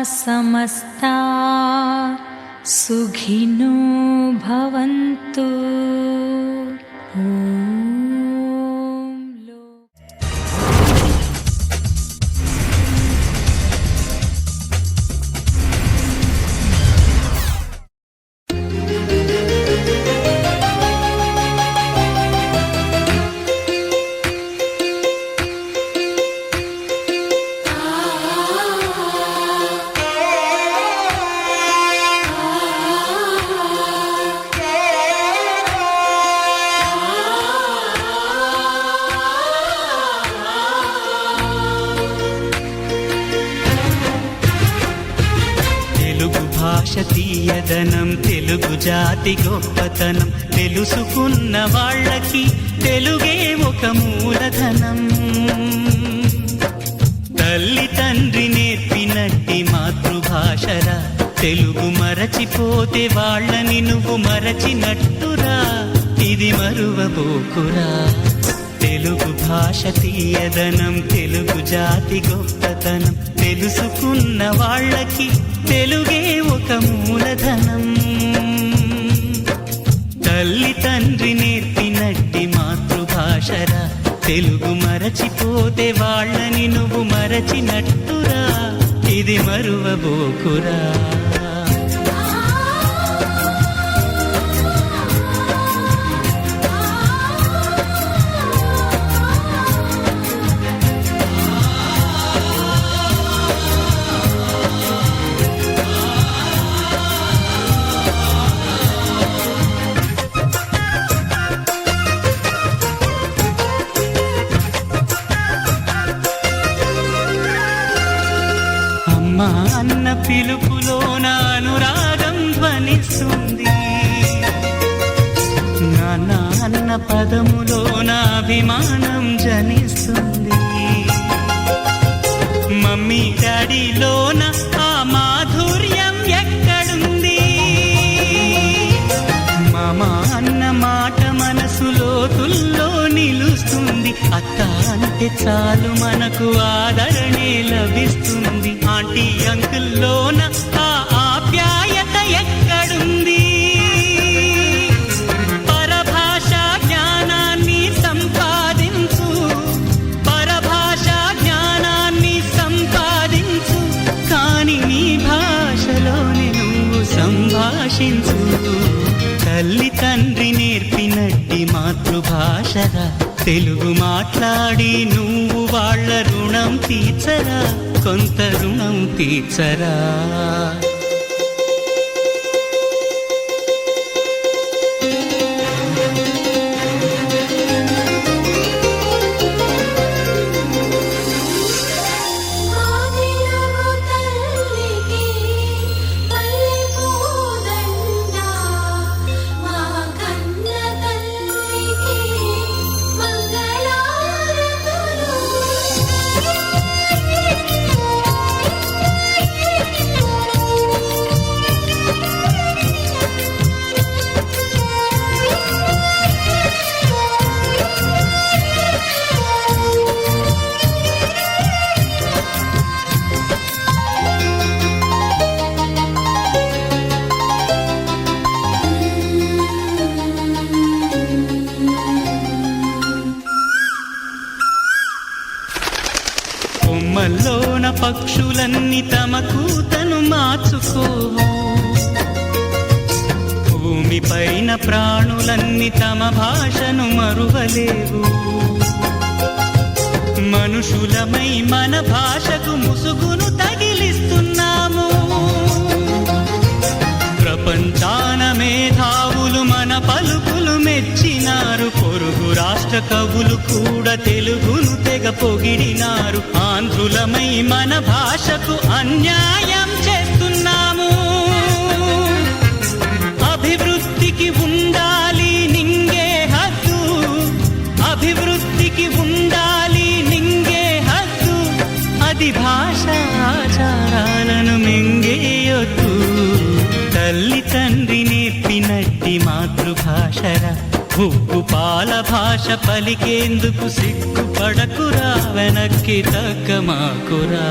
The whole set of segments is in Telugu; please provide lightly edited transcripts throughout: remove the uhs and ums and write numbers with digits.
సమస్తా సుఖినో భవంతు. భాష తీయదనం, తెలుగు జాతి గొప్పతనం తెలుసుకున్న వాళ్ళకి తెలుగే ఒక మూలధనం. తల్లి తండ్రి నేర్పినట్టి మాతృభాషరా, తెలుగు మరచిపోతే వాళ్ళని నువ్వు మరచినట్టురా, ఇది మరువబోకురా. తెలుగు భాష తీయదనం, తెలుగు జాతి గొప్పతనం తెలుసుకున్న వాళ్ళకి తెలుగే ఒక మూలధనం. తల్లి తండ్రి నేర్పినట్టి మాతృభాషరా, తెలుగు మరచిపోతే వాళ్ళని నువ్వు మరచినట్టురా, ఇది మరువబోకురా. అమ్మ అన్న పిలుపులోన అనురాగం ధ్వనిస్తుంది, నాన్న అన్న పదములోన అభిమానం జనిస్తుంది. మమ్మీ డాడీలోన ఆ మాధుర్యం ఎక్కడుంది? మామ అన్న మాట మనసులో తుల్లో నిలుస్తుంది. అత్త అంటే చాలు మనకు ఆదరణే లభిస్తుంది. ఆంటీ అంకుల్లోన ఆ ఆప్యాయత ఎక్కడుంది? పరభాషా జ్ఞానాన్ని సంపాదించు, పరభాషా జ్ఞానాన్ని సంపాదించు, కాని నీ భాషలోని నువ్వు సంభాషించు. తల్లి తండ్రి నేర్పినట్టి మాతృభాషరా, తెలుగు మాట్లాడి నువ్వు వాళ్ళ రుణం తీర్చరా, కొంత రుణం తీర్చరా. కొమ్మల్లోన పక్షులన్నీ తమ కూతను మార్చుకోవు, భూమిపైన ప్రాణులన్నీ తమ భాషను మరువలేవు. మనుషులమై మన భాషకు ముసుగును తగిలిస్తున్నాము. ప్రపంచాన మేధావులు మన పలుకులు మెచ్చినారు. పొరుగు రాష్ట్ర కవులు కూడా తెలుగును తెగ పొగిడినారు. ఆంధ్రులమై మన భాషకు అన్యాయం చేస్తున్నాము. అభివృద్ధికి ఉండాలి నింగే హద్దు, అభివృద్ధికి ఉండాలి నింగే హద్దు, అది భాష ఆచారాలను మింగేయొద్దు. తల్లి తండ్రి నేర్పినట్టి మాతృభాషరా, ఉప్పు పాల భాష పలికేందుకు సిగ్గుపడకురా, వెనక్కి తగ్గమాకురా.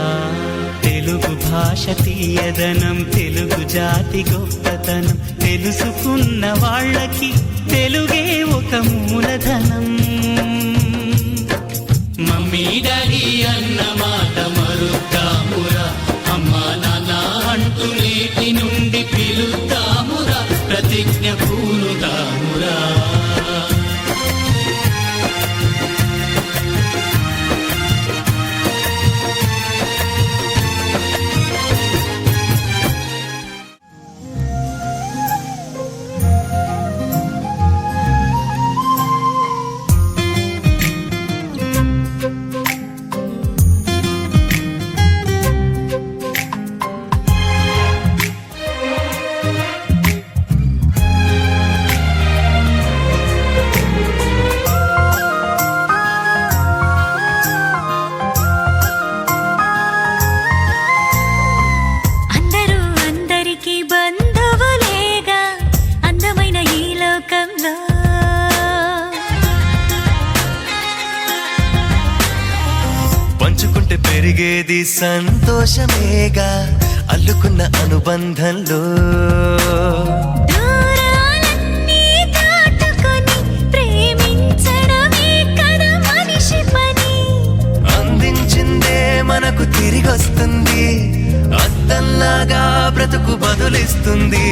తెలుగు భాష తీయదనం, తెలుగు జాతి గొప్పతనం తెలుసుకున్న వాళ్ళకి తెలుగే ఒక మూలధనం. మమ్మీ డాడీ అన్న మాట మరుద్దామురా, అమ్మా నాన్న అంటూ నేటి నుండి పిలుద్దామురా, ప్రతిజ్ఞ పూనుదామురా. పంచుకుంటే పెరిగేది సంతోషమేగా, అల్లుకున్న అనుబంధంలో దూరాలన్నీ దాటుకొని ప్రేమించడమే కదా మనిషి పని. అందించిందే మనకు తిరిగొస్తుంది, అద్దంలాగా బ్రతుకు బదులిస్తుంది.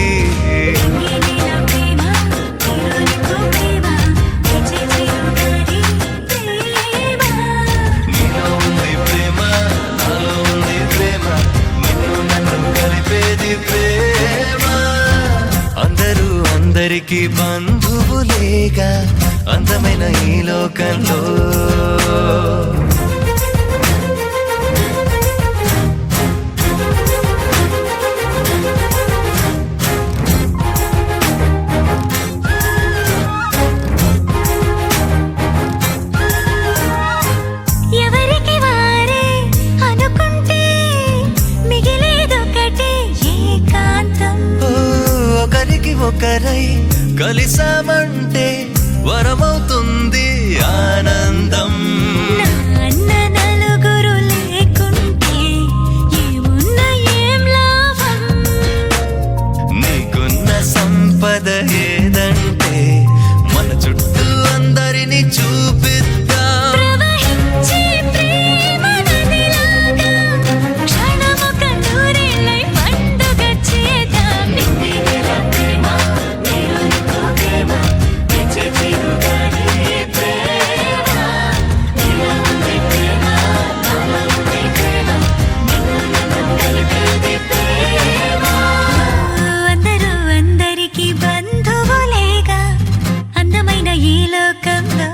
అందరూ అందరికి బంధువులేగా, అందమైన ఈ లోకంలో ఒకరై కలిసామంటే వరమవుతుంది ఆనందం. నాన్న నలుగురు లేకుంటే ఏమున్న ఏం లాభం, నీకున్న సంపద ఏదంటే మన చుట్టూ అందరినీ చూపిద్దాం. ప్రవహించే ప్రేమ నదిలాగా క్షణమొక నూరేళ్ళై పండుగ చేద్దాం. అందరూ అందరికి బంధువులేగా, అందమైన ఈ లోకంలో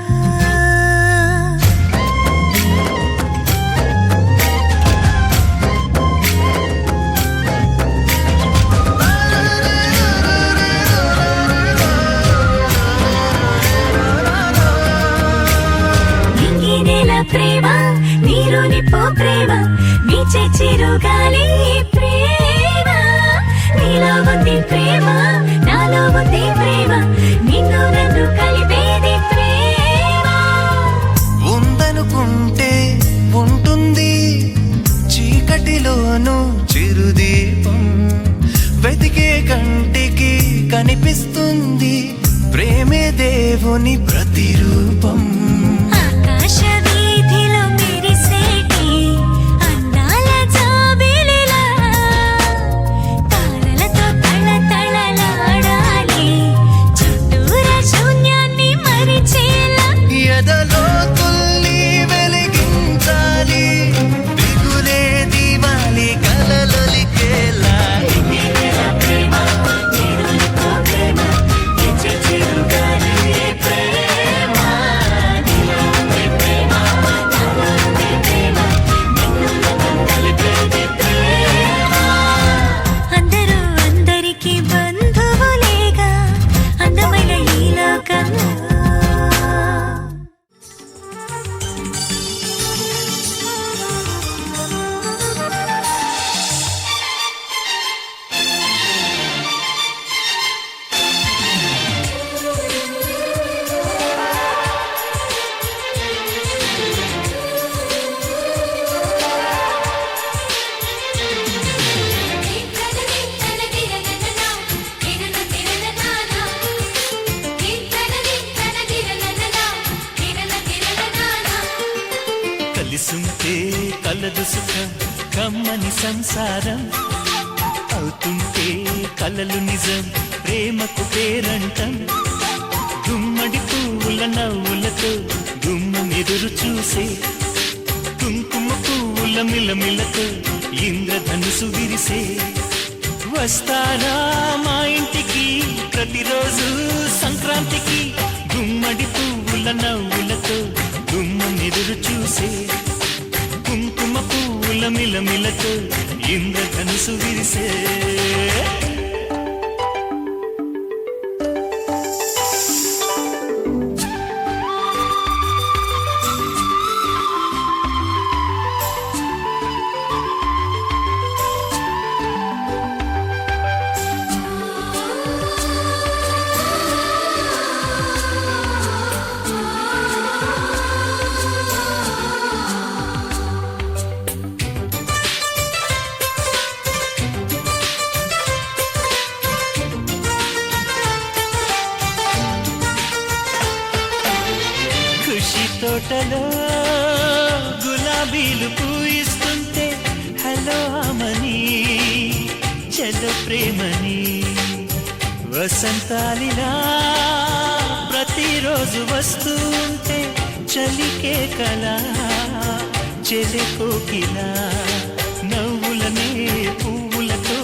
ప్రేమ, నీరు నిప్పు ప్రేమ, నీచే చిరుగాలి ప్రేమ. నీలో ఉంది ప్రేమ, నాలో ఉంది ప్రేమ, నిన్ను నన్ను కలిపేది ప్రేమ. ఉందనుకుంటే ఉంటుంది చీకటిలోను చిరుదీపం, వెతికే కంటికి కనిపిస్తుంది ప్రేమే దేవుని ప్రతిరూపం. ఆకాశ వీధిలో మెరిసేటి అందాల జాబిలిలా తారలతో తళతళలాడాలి, చుట్టూరా శూన్యాన్ని మరిచేలా ఎదలో తుల్లి వెలిగించాలి, దిగులే దివాలి కలలొలికేలా. ప్రేమ, నీరు నిప్పు ప్రేమ, నిత్య చిరుగాలి ప్రేమ. కలదు సుఖం కమ్మని సంసారం అవుతుంటే కలలు నిజం ప్రేమకు పేరంటం గుమ్మడి పువ్వుల నవ్వులతో గుమ్మం ఎదురు చూసే కుంకుమ పువ్వుల మిలమిలతో ఇంద్రధనుసు విరిసే వస్తారా మా ఇంటికి ప్రతిరోజు సంక్రాంతికి గుమ్మడి పువ్వుల నవ్వులతో గుమ్మం ఎదురు చూసే కుంకుమ పువ్వుల మిలమిలతో ఇంద్రధనుసు విరిసే తోటలో గులాబీలు పూయిస్తుంటే హలో అమని చలో ప్రేమని వసంతాలిలా ప్రతిరోజు వస్తుంటే చలికే కలా చెలే కోకిలా నవ్వులనే పువ్వులతో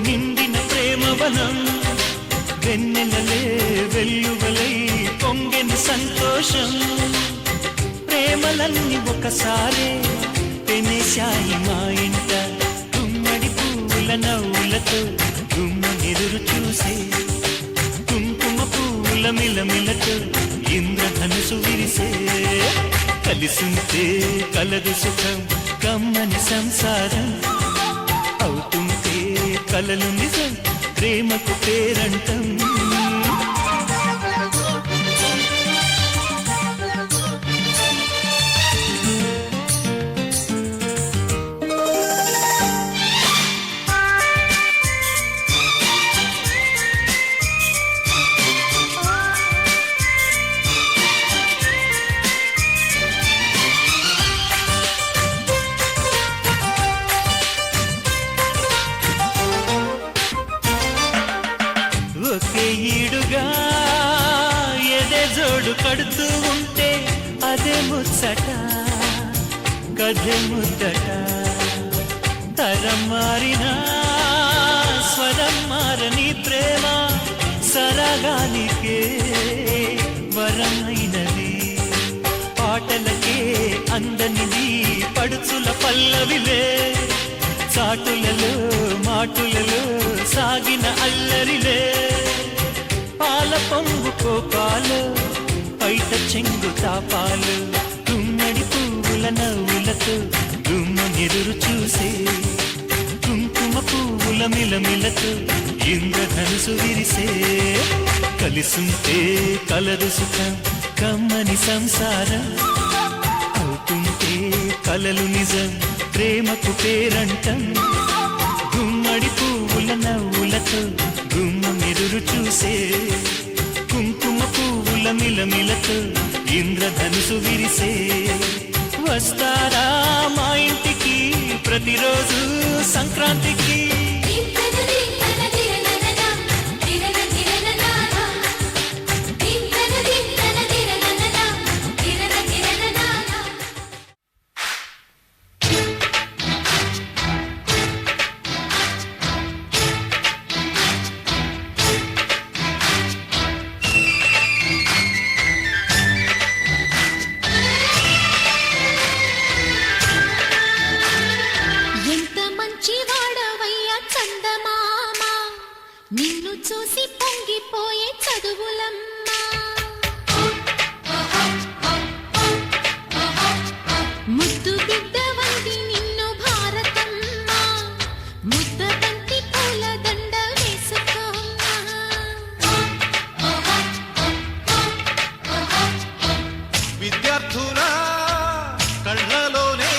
నిండిన ప్రేమవనం వెన్నెలలే వెల్లువలై పొంగెని సంతోషం ప్రేమలన్నీ ఒకసారే పెనేశాయి మా ఇంట గుమ్మడి పువ్వుల నవ్వులతో గుమ్మ ఎదురు చూసే కుంకుమ పువ్వుల మిలమిలతో ఇంద్రధనుసు విరిసే కలిసుంటే కలదు సుఖం కమ్మని సంసారం అవుతుంటే కలలు నిజం ప్రేమకు పేరంటం ఒకే ఈడుగా ఎదే జోడు కడుతూ ఉంటే అదే ముచ్చట కథే ముద్దట తరం మారినా స్వరం మారని ప్రేమ సరగానికే వరమైనది పాటలకే అందనిది పడుచుల పల్లవిలే చాటులలో మాటులలో సాగిన అల్లరిలే పాల పొంగు కోపాలు పైట చెంగు తాపాలు గుమ్మడి పువ్వుల నవ్వులతో గుమ్మ ఎదురు చూసే కుంకుమ పువ్వుల మిలమిలతో ఇంద్రధనుసు విరిసే కలిసుంటే కలదు సుఖం కమ్మని సంసారం అవుతుంటే కలలు నిజం ప్రేమకు పేరంటం గుమ్మడి పువ్వుల నవ్వులతో గుమ్మం ఎదురు చూసే కుంకుమ పువ్వుల మిలమిలతో ఇంద్రధనుసు విరిసే వస్తారా మా ఇంటికి ప్రతిరోజు సంక్రాంతికి నిన్ను చూసి పొంగిపోయే చదువులమ్మా ముద్దు బిడ్డ వంటి నిన్ను భారతమ్మా ముద్ద బంతి పూల దండ వేసుకోమ్మా విద్యార్థుల కళ్ళలోనే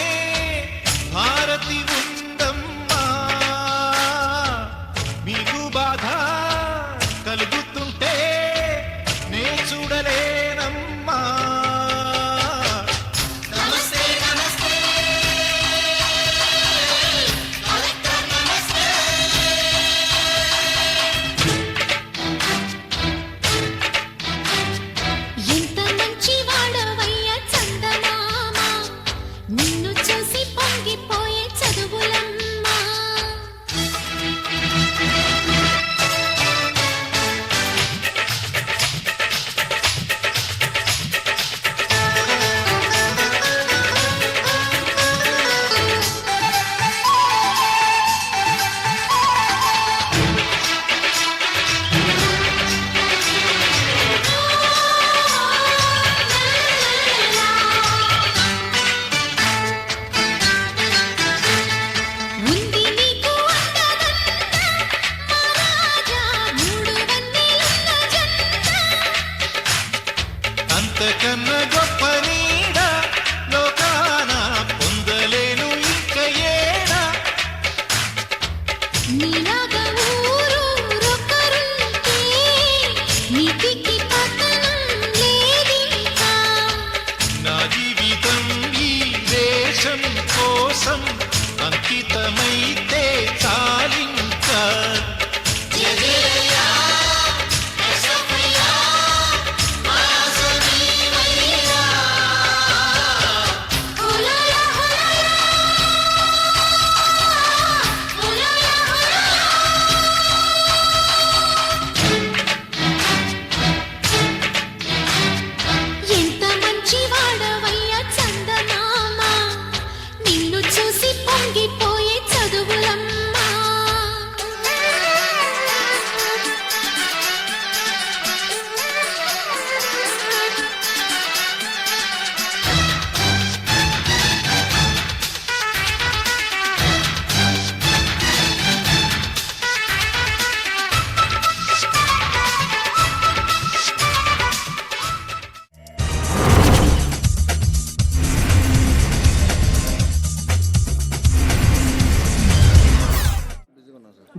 భారతి ఉందమ్మా మీకు బాధ కలుగుతుంటే నీకన్న గొప్ప నీడ లోకాన పొందలేను ఇంక ఏడా నీలాగా ఊరూరొకరుంటే నీతికి పతనం లేదింకా. నా జీవితం ఈ దేశం కోసం అంకితమైతే చాలింకా హోలాలా హోలాలా హోలాలా హోలాలా. ఎంత మంచి వాడవయ్యా చందమామ, నిన్ను చూసి పొంగిపోయే చదువులమ్మా.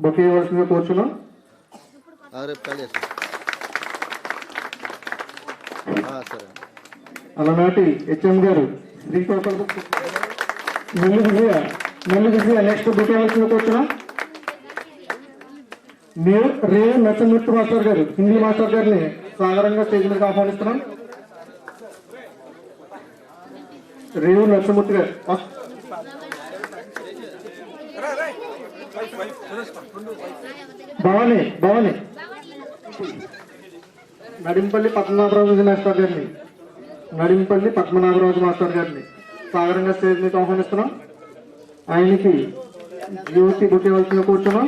బొకే ఇవ్వాల్సిందిగా కూర్చున్నాం. రేపు కాల్ చేస్తాను. సరే అలనాటి హెచ్ఎం గారు శ్రీకాకుళం నెల్లు విజయ నెక్స్ట్ బొకే ఇవ్వాల్సిందిగా కూర్చున్నాం. రే నచ్చమూర్తి మాస్టర్ గారు, హిందీ మాస్టర్ గారిని సాగరంగా స్టేజ్ మీదకి ఆహ్వానిస్తున్నాం. రేవు నచ్చమూర్తి గారు భవాని నడింపల్లి పద్మనాభరాజు మాస్టర్ గారిని సాగరంగా స్టేజ్ మీద ఆహ్వానిస్తున్నాం. ఆయనకి యువతి బుక్ ఇవ్వాల్సిన కూర్చున్నాం.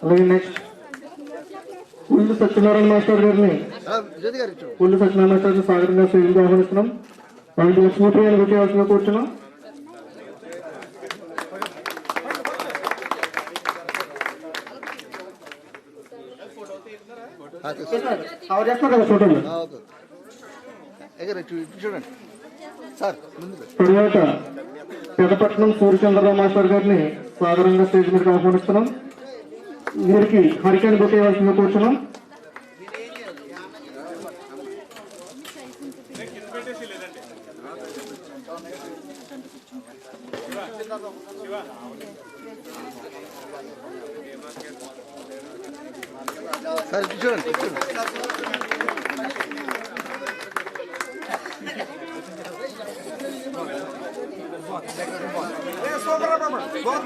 అలాగే నెక్స్ట్ పుల్లు సత్యనారాయణ మాస్టర్ గారిని సాగరంగా స్టేజ్ మీద ఆహ్వానిస్తున్నాం. వాళ్ళకి లక్ష్మీప్రియాన్ని బుక్ ఇవ్వాల్సిన కూర్చున్నాం. కవర్ చేస్తున్నారు కదా ఫోటోలు. చూడండి సార్. తరువాత పెదపట్నం సూర్యచంద్రరావు మాస్టర్ గారిని సాధారణంగా స్టేజ్ మీదకి ఆహ్వానిస్తున్నాం. వీరికి హరికేన్ బుక్ ఇవ్వాల్సిందిగా కూర్చున్నాం. సార్ చూడండి.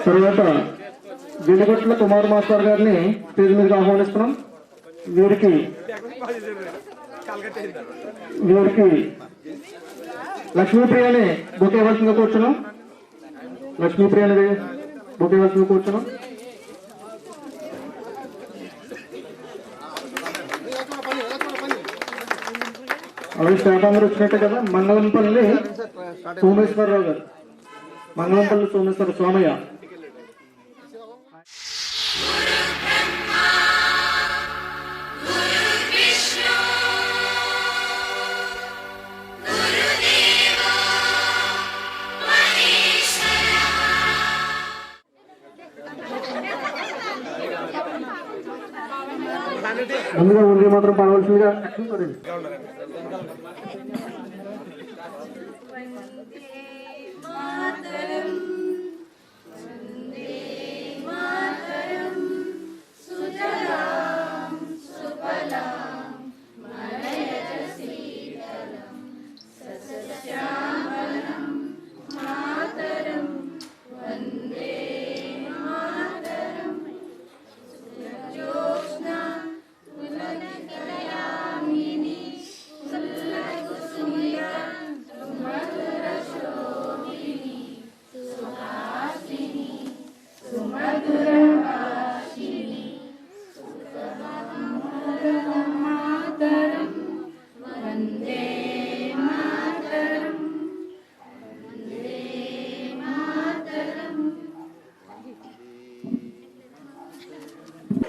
తరువాత వెలుగట్ల కుమార్ మాస్టర్ గారిని స్టేజ్ మీదకి ఆహ్వానిస్తున్నాం. వీరికి లక్ష్మీప్రియాని బుక్ ఇవ్వాల్సిందిగా కూర్చున్నాం. అలాగే స్టాఫ్ అందరూ వచ్చినట్టే కదా. మంగళంపల్లి సోమేశ్వరరావు గారు, సోమయ్య. ముందుగా ఉండి మాత్రం పడవలసిందిగా.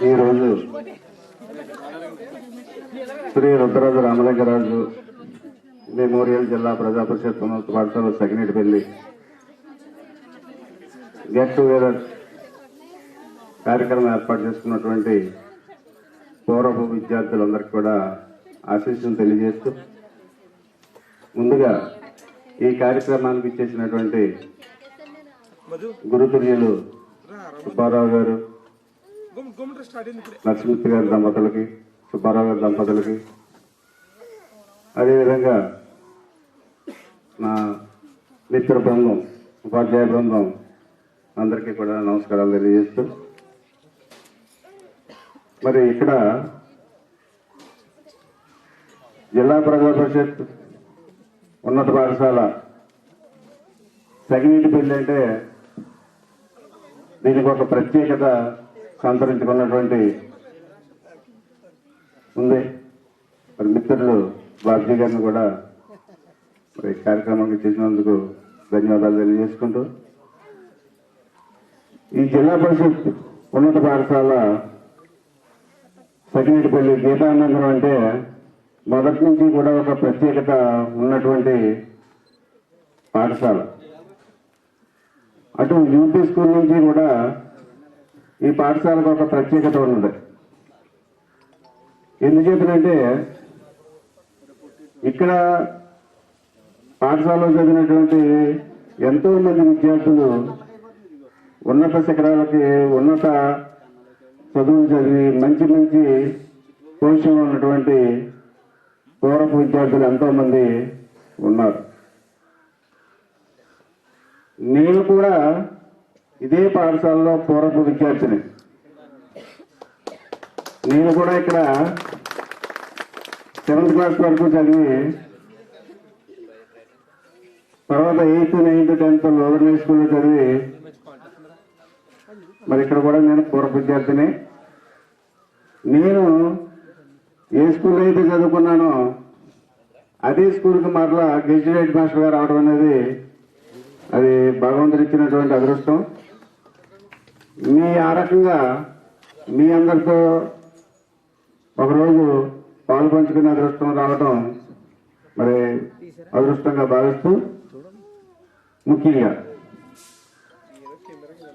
ఈరోజు శ్రీ రుద్రరాజ రామలింగరాజు మెమోరియల్ జిల్లా ప్రజా పరిషత్ ఉన్నత పాఠశాల సగినేటిపల్లి గెట్ టుగెదర్ కార్యక్రమం ఏర్పాటు చేసుకున్నటువంటి పూర్వపు విద్యార్థులందరికీ కూడా ఆశీస్సులు తెలియజేస్తూ ముందుగా ఈ కార్యక్రమానికి ఇచ్చేసినటువంటి గురుతుల్యులు సుబ్బారావు గారు, నరసింహ గారి దంపతులకి, సుబ్బారావు గారి దంపతులకి, అదేవిధంగా నా మిత్ర బృందం, ఉపాధ్యాయ బృందం అందరికీ కూడా నమస్కారాలు తెలియజేస్తూ, మరి ఇక్కడ జిల్లా ప్రజా పరిషత్ ఉన్నత పాఠశాల సగినేటిపల్లి అంటే దీనికి ఒక ప్రత్యేకత సంతరించుకున్నటువంటి ఉంది. మరి మిత్రులు బాబ్జీ గారిని కూడా మరి కార్యక్రమానికి చేసినందుకు ధన్యవాదాలు తెలియజేసుకుంటూ, ఈ జిల్లా పరిషత్ ఉన్నత పాఠశాల సగినేటిపల్లి గీతానందనం అంటే మొదటి నుంచి కూడా ఒక ప్రత్యేకత ఉన్నటువంటి పాఠశాల. అటు యూపీ స్కూల్ నుంచి కూడా ఈ పాఠశాలకు ఒక ప్రత్యేకత ఉన్నది. ఎందుచేతనంటే ఇక్కడ పాఠశాలలో చదివినటువంటి ఎంతో మంది విద్యార్థులు ఉన్నత శిఖరాలకి, ఉన్నత చదువులు చదివి మంచి మంచి పొజిషన్లో ఉన్నటువంటి పూర్వపు విద్యార్థులు ఎంతో మంది ఉన్నారు. నేను కూడా ఇదే పాఠశాలలో పూర్వపు విద్యార్థిని. నేను కూడా ఇక్కడ 7th క్లాస్ వరకు చదివి తర్వాత 8th, 9th, 10th lower high స్కూల్లో చదివి మరి ఇక్కడ కూడా నేను పూర్వ విద్యార్థిని. నేను ఏ స్కూల్లో అయితే చదువుకున్నానో అదే స్కూల్కి మరలా గెజిటెడ్ హెడ్ మాస్టర్ గారు రావడం అనేది అది భగవంతుడు ఇచ్చినటువంటి అదృష్టం. ఆ రకంగా మీ అందరితో ఒకరోజు పాలు పంచుకునే అదృష్టం రావడం మరి అదృష్టంగా భావిస్తూ, ముఖ్యంగా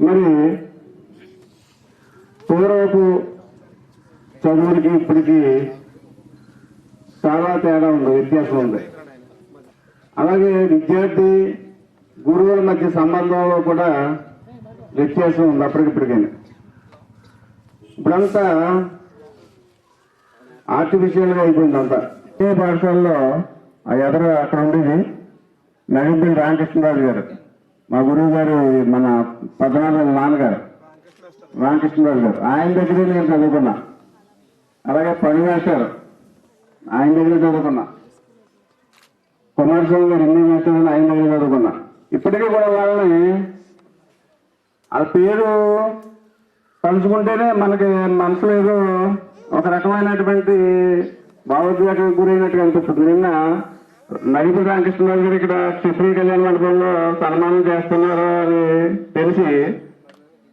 మరి పూర్వపు చదువులకి ఇప్పటికీ చాలా తేడా ఉంది, వ్యత్యాసం ఉంది. అలాగే విద్యార్థి గురువుల మధ్య సంబంధంలో కూడా వ్యత్యాసం ఉంది అప్పటికిప్పటికైనా. ఇప్పుడంతా ఆర్టిఫిషియల్గా అయిపోయింది అంతా. ఏ పాఠశాలలో ఆ ఎదురు అక్కడ ఉండేది నడిపల్లి రామకృష్ణరాజు గారు, మా గురువు గారు, మన 14 నాన్నగారు రామకృష్ణరాజు గారు, ఆయన దగ్గరే నేను చదువుకున్నా. అలాగే పనివేశారు, ఆయన దగ్గర చదువుకున్నా. కుమారస్వామి గారు ఎన్ని వేస్తారని ఆయన దగ్గర చదువుకున్నా. ఇప్పటికీ కూడా వాళ్ళని ఆ పేరు తలుచుకుంటేనే మనకి మనసులో ఏదో ఒక రకమైనటువంటి భావోద్వేగం గురైనట్టుగా అనిపిస్తుంది. నిన్న నడిపల్లి రామకృష్ణరాజు గారు ఇక్కడ శ్రీ కళ్యాణ మండపంలో సన్మానం చేస్తున్నారు అని తెలిసి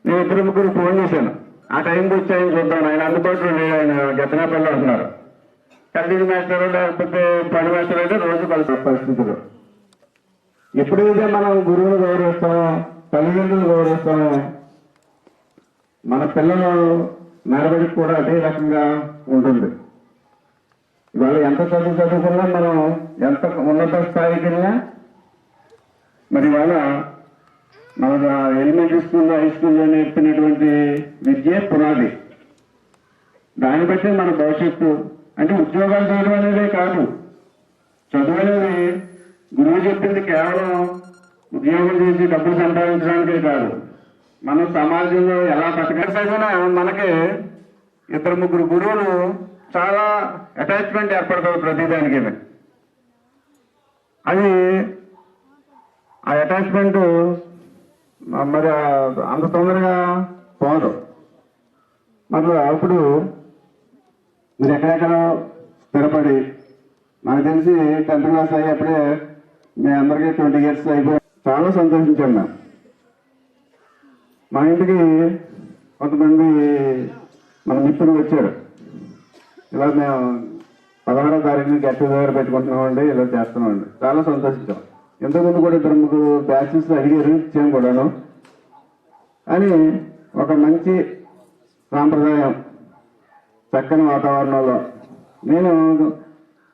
నేను 2-3 ఫోన్ చేశాను. ఆ టైంకి వచ్చి ఆయన చూద్దాను. ఆయన అందుబాటులో లేడు, ఆయన గద్దనాపల్లి ఉంటున్నారు. కంటిన్యూ మాస్టర్ లేకపోతే పని మాస్టర్ అంటే రోజు కలిసి పరిస్థితులు. ఎప్పుడైతే మనం గురువును గౌరవిస్తామో, తల్లిదండ్రులు గౌరవిస్తామో, మన పిల్లలు నడవడికి కూడా అదే రకంగా ఉంటుంది. ఇవాళ ఎంత చదువుకున్నా, మనం ఎంత ఉన్నత స్థాయికి వెళ్ళినా, మరి ఇవాళ మన ఎలిమెంటరీ స్కూల్లో, హై స్కూల్లో నేర్పినటువంటి విద్య పునాది. దాన్ని బట్టి మన భవిష్యత్తు అంటే ఉద్యోగాలు చేయడం అనేదే కాదు. చదువు అనేది గురువు చెప్పింది కేవలం ఉద్యోగం చేసి డబ్బులు సంపాదించడానికే కాదు, మనం సమాజంలో ఎలా బతకైనా మనకి 2-3 గురువులు చాలా అటాచ్మెంట్ ఏర్పడుతుంది ప్రతిదానికి. అది ఆ అటాచ్మెంట్ మరి అంత తొందరగా పోదు. మరి అప్పుడు మీరు ఎక్కడెక్కడ స్థిరపడి, నాకు తెలిసి 10th క్లాస్ అయ్యేప్పుడే మీ అందరికీ 20 years అయిపోయి చాలా సంతోషించాను మేము. మా ఇంటికి కొంతమంది మన మిత్రులు వచ్చారు. ఇలా మేము 16వ తారీఖున గెట్ టుగెదర్ పెట్టుకుంటున్నామండి, ఇలా చేస్తున్నామండి. చాలా సంతోషించాం. ఇంతకుముందు కూడా 2-3 బ్యాచెస్ అడిగారు, ఇచ్చాం కూడాను. అని ఒక మంచి సాంప్రదాయం చక్కని వాతావరణంలో నేను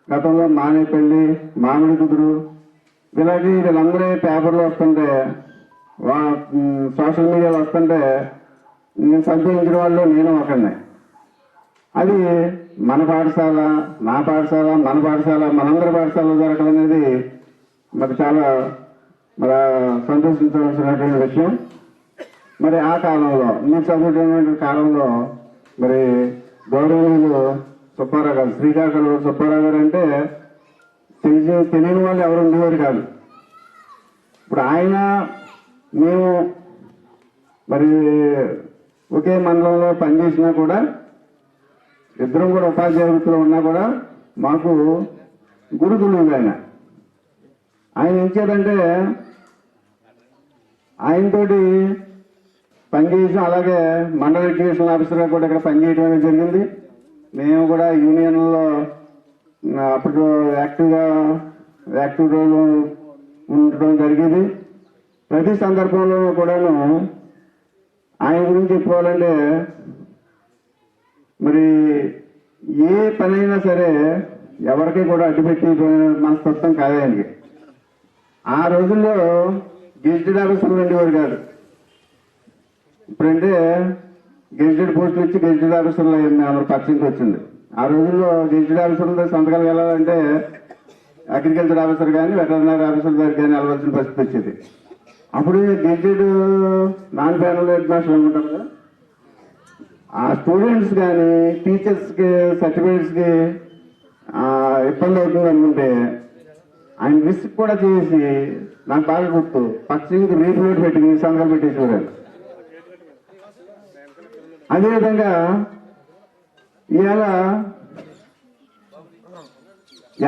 గతంలో మానేపల్లి, మామిడి కుదురు ఇలాంటి వీళ్ళందరూ పేపర్లో వస్తుంటే, సోషల్ మీడియాలో వస్తుంటే నేను సంతోషించిన వాళ్ళు నేను ఒకడిని. అది మన పాఠశాల, నా పాఠశాల, మన పాఠశాల, మనందరి పాఠశాలలో జరగడం అనేది మరి చాలా మరి సంతోషించవలసినటువంటి విషయం. మరి ఆ కాలంలో మీరు చదువుతున్నటువంటి కాలంలో మరి గౌరవనీయులు సుబ్బారావు గారు, శ్రీకాకుళం సుబ్బారావు గారు అంటే తెలియని వాళ్ళు ఎవరు ఉండేవారు కాదు. ఇప్పుడు ఆయన మేము మరి ఒకే మండలంలో పనిచేసినా కూడా, ఇద్దరం కూడా ఉపాధ్యాయ వృత్తిలో ఉన్నా కూడా మాకు గురుతులు ఆయన. ఆయన ఇచ్చేదంటే ఆయనతోటి పనిచేసాం. అలాగే మండల ఎడ్యుకేషన్ ఆఫీసర్గా కూడా ఇక్కడ పనిచేయడం అనేది జరిగింది. మేము కూడా యూనియన్లో అప్పుడు యాక్టివ్ రోల్ ఉండడం జరిగేది. ప్రతి సందర్భంలో కూడాను ఆయన గురించి చెప్పుకోవాలంటే మరి ఏ పనైనా సరే ఎవరికి కూడా అడ్డుపెట్టి మనస్తత్వం కాదు ఆయనకి. ఆ రోజుల్లో గెజిటెడ్ ఆఫీసర్లు ఉండేవారు కాదు. ఇప్పుడంటే గెజిటెడ్ పోస్టులు ఇచ్చి గెజిటెడ్ ఆఫీసర్లు అందరూ పరిచయంకి వచ్చింది. ఆ రోజుల్లో గెజిటెడ్ ఆఫీసర్లు సంతకాలు వెళ్ళాలంటే అగ్రికల్చర్ ఆఫీసర్ కానీ వెటర్నరీ ఆఫీసర్ దగ్గర కానీ వెళ్ళవలసిన పరిస్థితి వచ్చేది. అప్పుడు gazetted non panel head master అనుకుంటారు కదా, ఆ స్టూడెంట్స్ కానీ టీచర్స్కి సర్టిఫికేట్స్కి ఇబ్బంది అవుతుంది అనుకుంటే ఆయన రిస్క్ కూడా చేసి, నాకు బాగా గుర్తు, పచ్చింగ్ రీప్లోడ్ పెట్టి సంతకాలు పెట్టేసేవారు. అదేవిధంగా ఇవాళ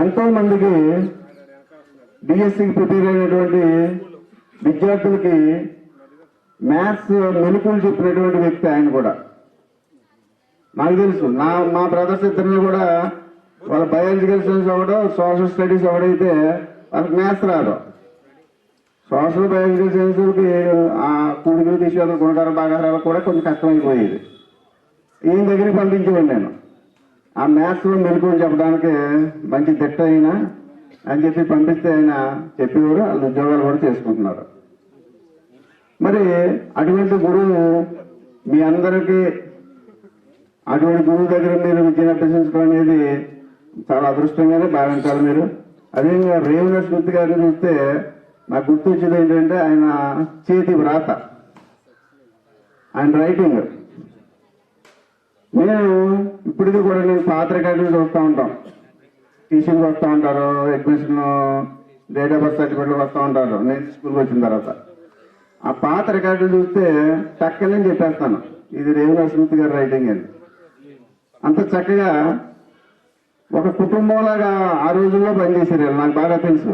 ఎంతో మందికి డిఎస్సికి ప్రిపేర్ అయినటువంటి విద్యార్థులకి మ్యాథ్స్ మెలకువలు చెప్పినటువంటి వ్యక్తి ఆయన కూడా. నాకు తెలుసు, మా బ్రదర్స్ ఇద్దరిని కూడా వాళ్ళ బయాలజికల్ సైన్స్ అవ్వడం, సోషల్ స్టడీస్ ఎవడైతే వాళ్ళకి మ్యాథ్స్ రాదు. సోషల్ బయాలజికల్ సైన్స్కి ఆ కూడికలు తీసేవాళ్ళు గుణకార భాగాలు కూడా కొంచెం కష్టమైపోయేది. ఈయన దగ్గరికి పంపించేవాడు నేను. ఆ మ్యాథ్స్లో మెలకువలు చెప్పడానికి మంచి దిట్ట అయినా అని చెప్పి పంపిస్తే ఆయన చెప్పేవారు. వాళ్ళు ఉద్యోగాలు కూడా చేసుకుంటున్నారు. మరి అటువంటి గురువు మీ అందరికీ, అటువంటి గురువు దగ్గర మీరు విద్యను అభ్యసించడం అనేది చాలా అదృష్టంగానే భావించాలి మీరు. అదేవిధంగా రేవణ స్మృతి గారిని చూస్తే నాకు గుర్తొచ్చేది ఏంటంటే ఆయన చేతి వ్రాత, ఆయన రైటింగ్. నేను ఇప్పటికీ కూడా నేను పాత రికార్డులు చూస్తూ ఉంటాం. టీచింగ్కి వస్తూ ఉంటారు, అడ్మిషన్, డేట్ ఆఫ్ బర్త్ సర్టిఫికేట్లు వస్తూ ఉంటారు నేను స్కూల్కి వచ్చిన తర్వాత. ఆ పాత రికార్డులు చూస్తే చక్కని చెప్పేస్తాను, ఇది రేవణ స్మృతి గారి రైటింగ్ అని. అంత చక్కగా ఒక కుటుంబంలాగా ఆ రోజుల్లో పనిచేసారు. నాకు బాగా తెలుసు.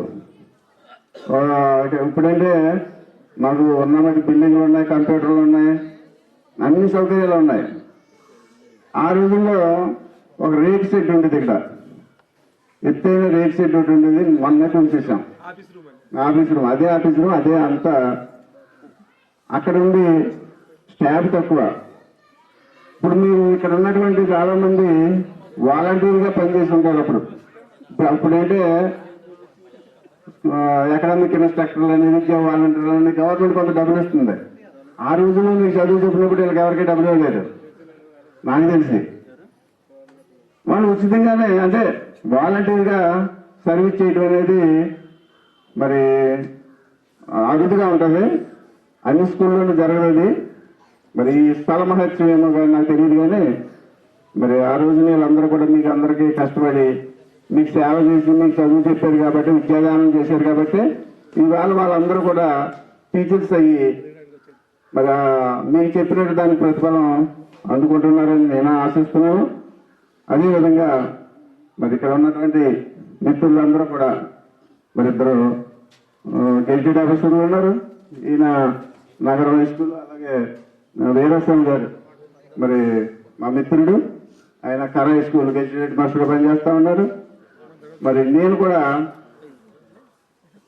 ఇప్పుడంటే మాకు ఉన్నమాట బిల్డింగ్లు ఉన్నాయి, కంప్యూటర్లు ఉన్నాయి, అన్ని సౌకర్యాలు ఉన్నాయి. ఆ రోజుల్లో ఒక రేట్ సెట్ ఉండేది, ఇక్కడ ఎత్తైన రేట్ సెట్ ఒకటి ఉండేది. మొన్న చూసేసాం ఆఫీస్ రూమ్, అదే ఆఫీస్ రూమ్, అదే అంతా. అక్కడ ఉండి స్టాఫ్ తక్కువ. ఇప్పుడు మీరు ఇక్కడ ఉన్నటువంటి చాలా మంది వాలంటీర్గా పనిచేసి ఉంటారు. అప్పుడంటే ఎకనామిక్ ఇన్స్ట్రక్టర్లు అని, విద్యా వాలంటీర్లు అని గవర్నమెంట్ కొంత డబ్బులు ఇస్తుంది. ఆ రోజుల్లో మీకు చదువు చెప్పినప్పుడు వీళ్ళకి ఎవరికి డబ్బులు ఇవ్వలేదు నాకు తెలిసి. వాళ్ళు ఉచితంగానే అంటే వాలంటీర్గా సర్వీస్ చేయడం అనేది మరి అరుదుగా ఉంటుంది. అన్ని స్కూల్లోనూ జరగదు. మరి ఈ స్థల మహత్యం ఏమో కానీ నాకు తెలియదు. కానీ మరి ఆ రోజు వీళ్ళందరూ కూడా మీకు అందరికీ కష్టపడి మీకు సేవ చేసి మీకు చదువు చెప్పారు కాబట్టి, విద్యాదానం చేశారు కాబట్టి ఇవాళ వాళ్ళందరూ కూడా టీచర్స్ అయ్యి మరి మీకు చెప్పినట్టు దానికి ప్రతిఫలం అందుకుంటున్నారని నేను ఆశిస్తున్నాను. అదేవిధంగా మరి ఇక్కడ ఉన్నటువంటి మిత్రులందరూ కూడా మరి ఇద్దరు గెజిటెడ్ ఆఫీసర్లు ఉన్నారు. ఈయన నగరం హై స్కూల్, అలాగే వీరస్వామి గారు మరి మా మిత్రుడు. ఆయన కరాయి స్కూల్కి హెడ్ మాస్టర్గా పనిచేస్తూ ఉన్నారు. మరి నేను కూడా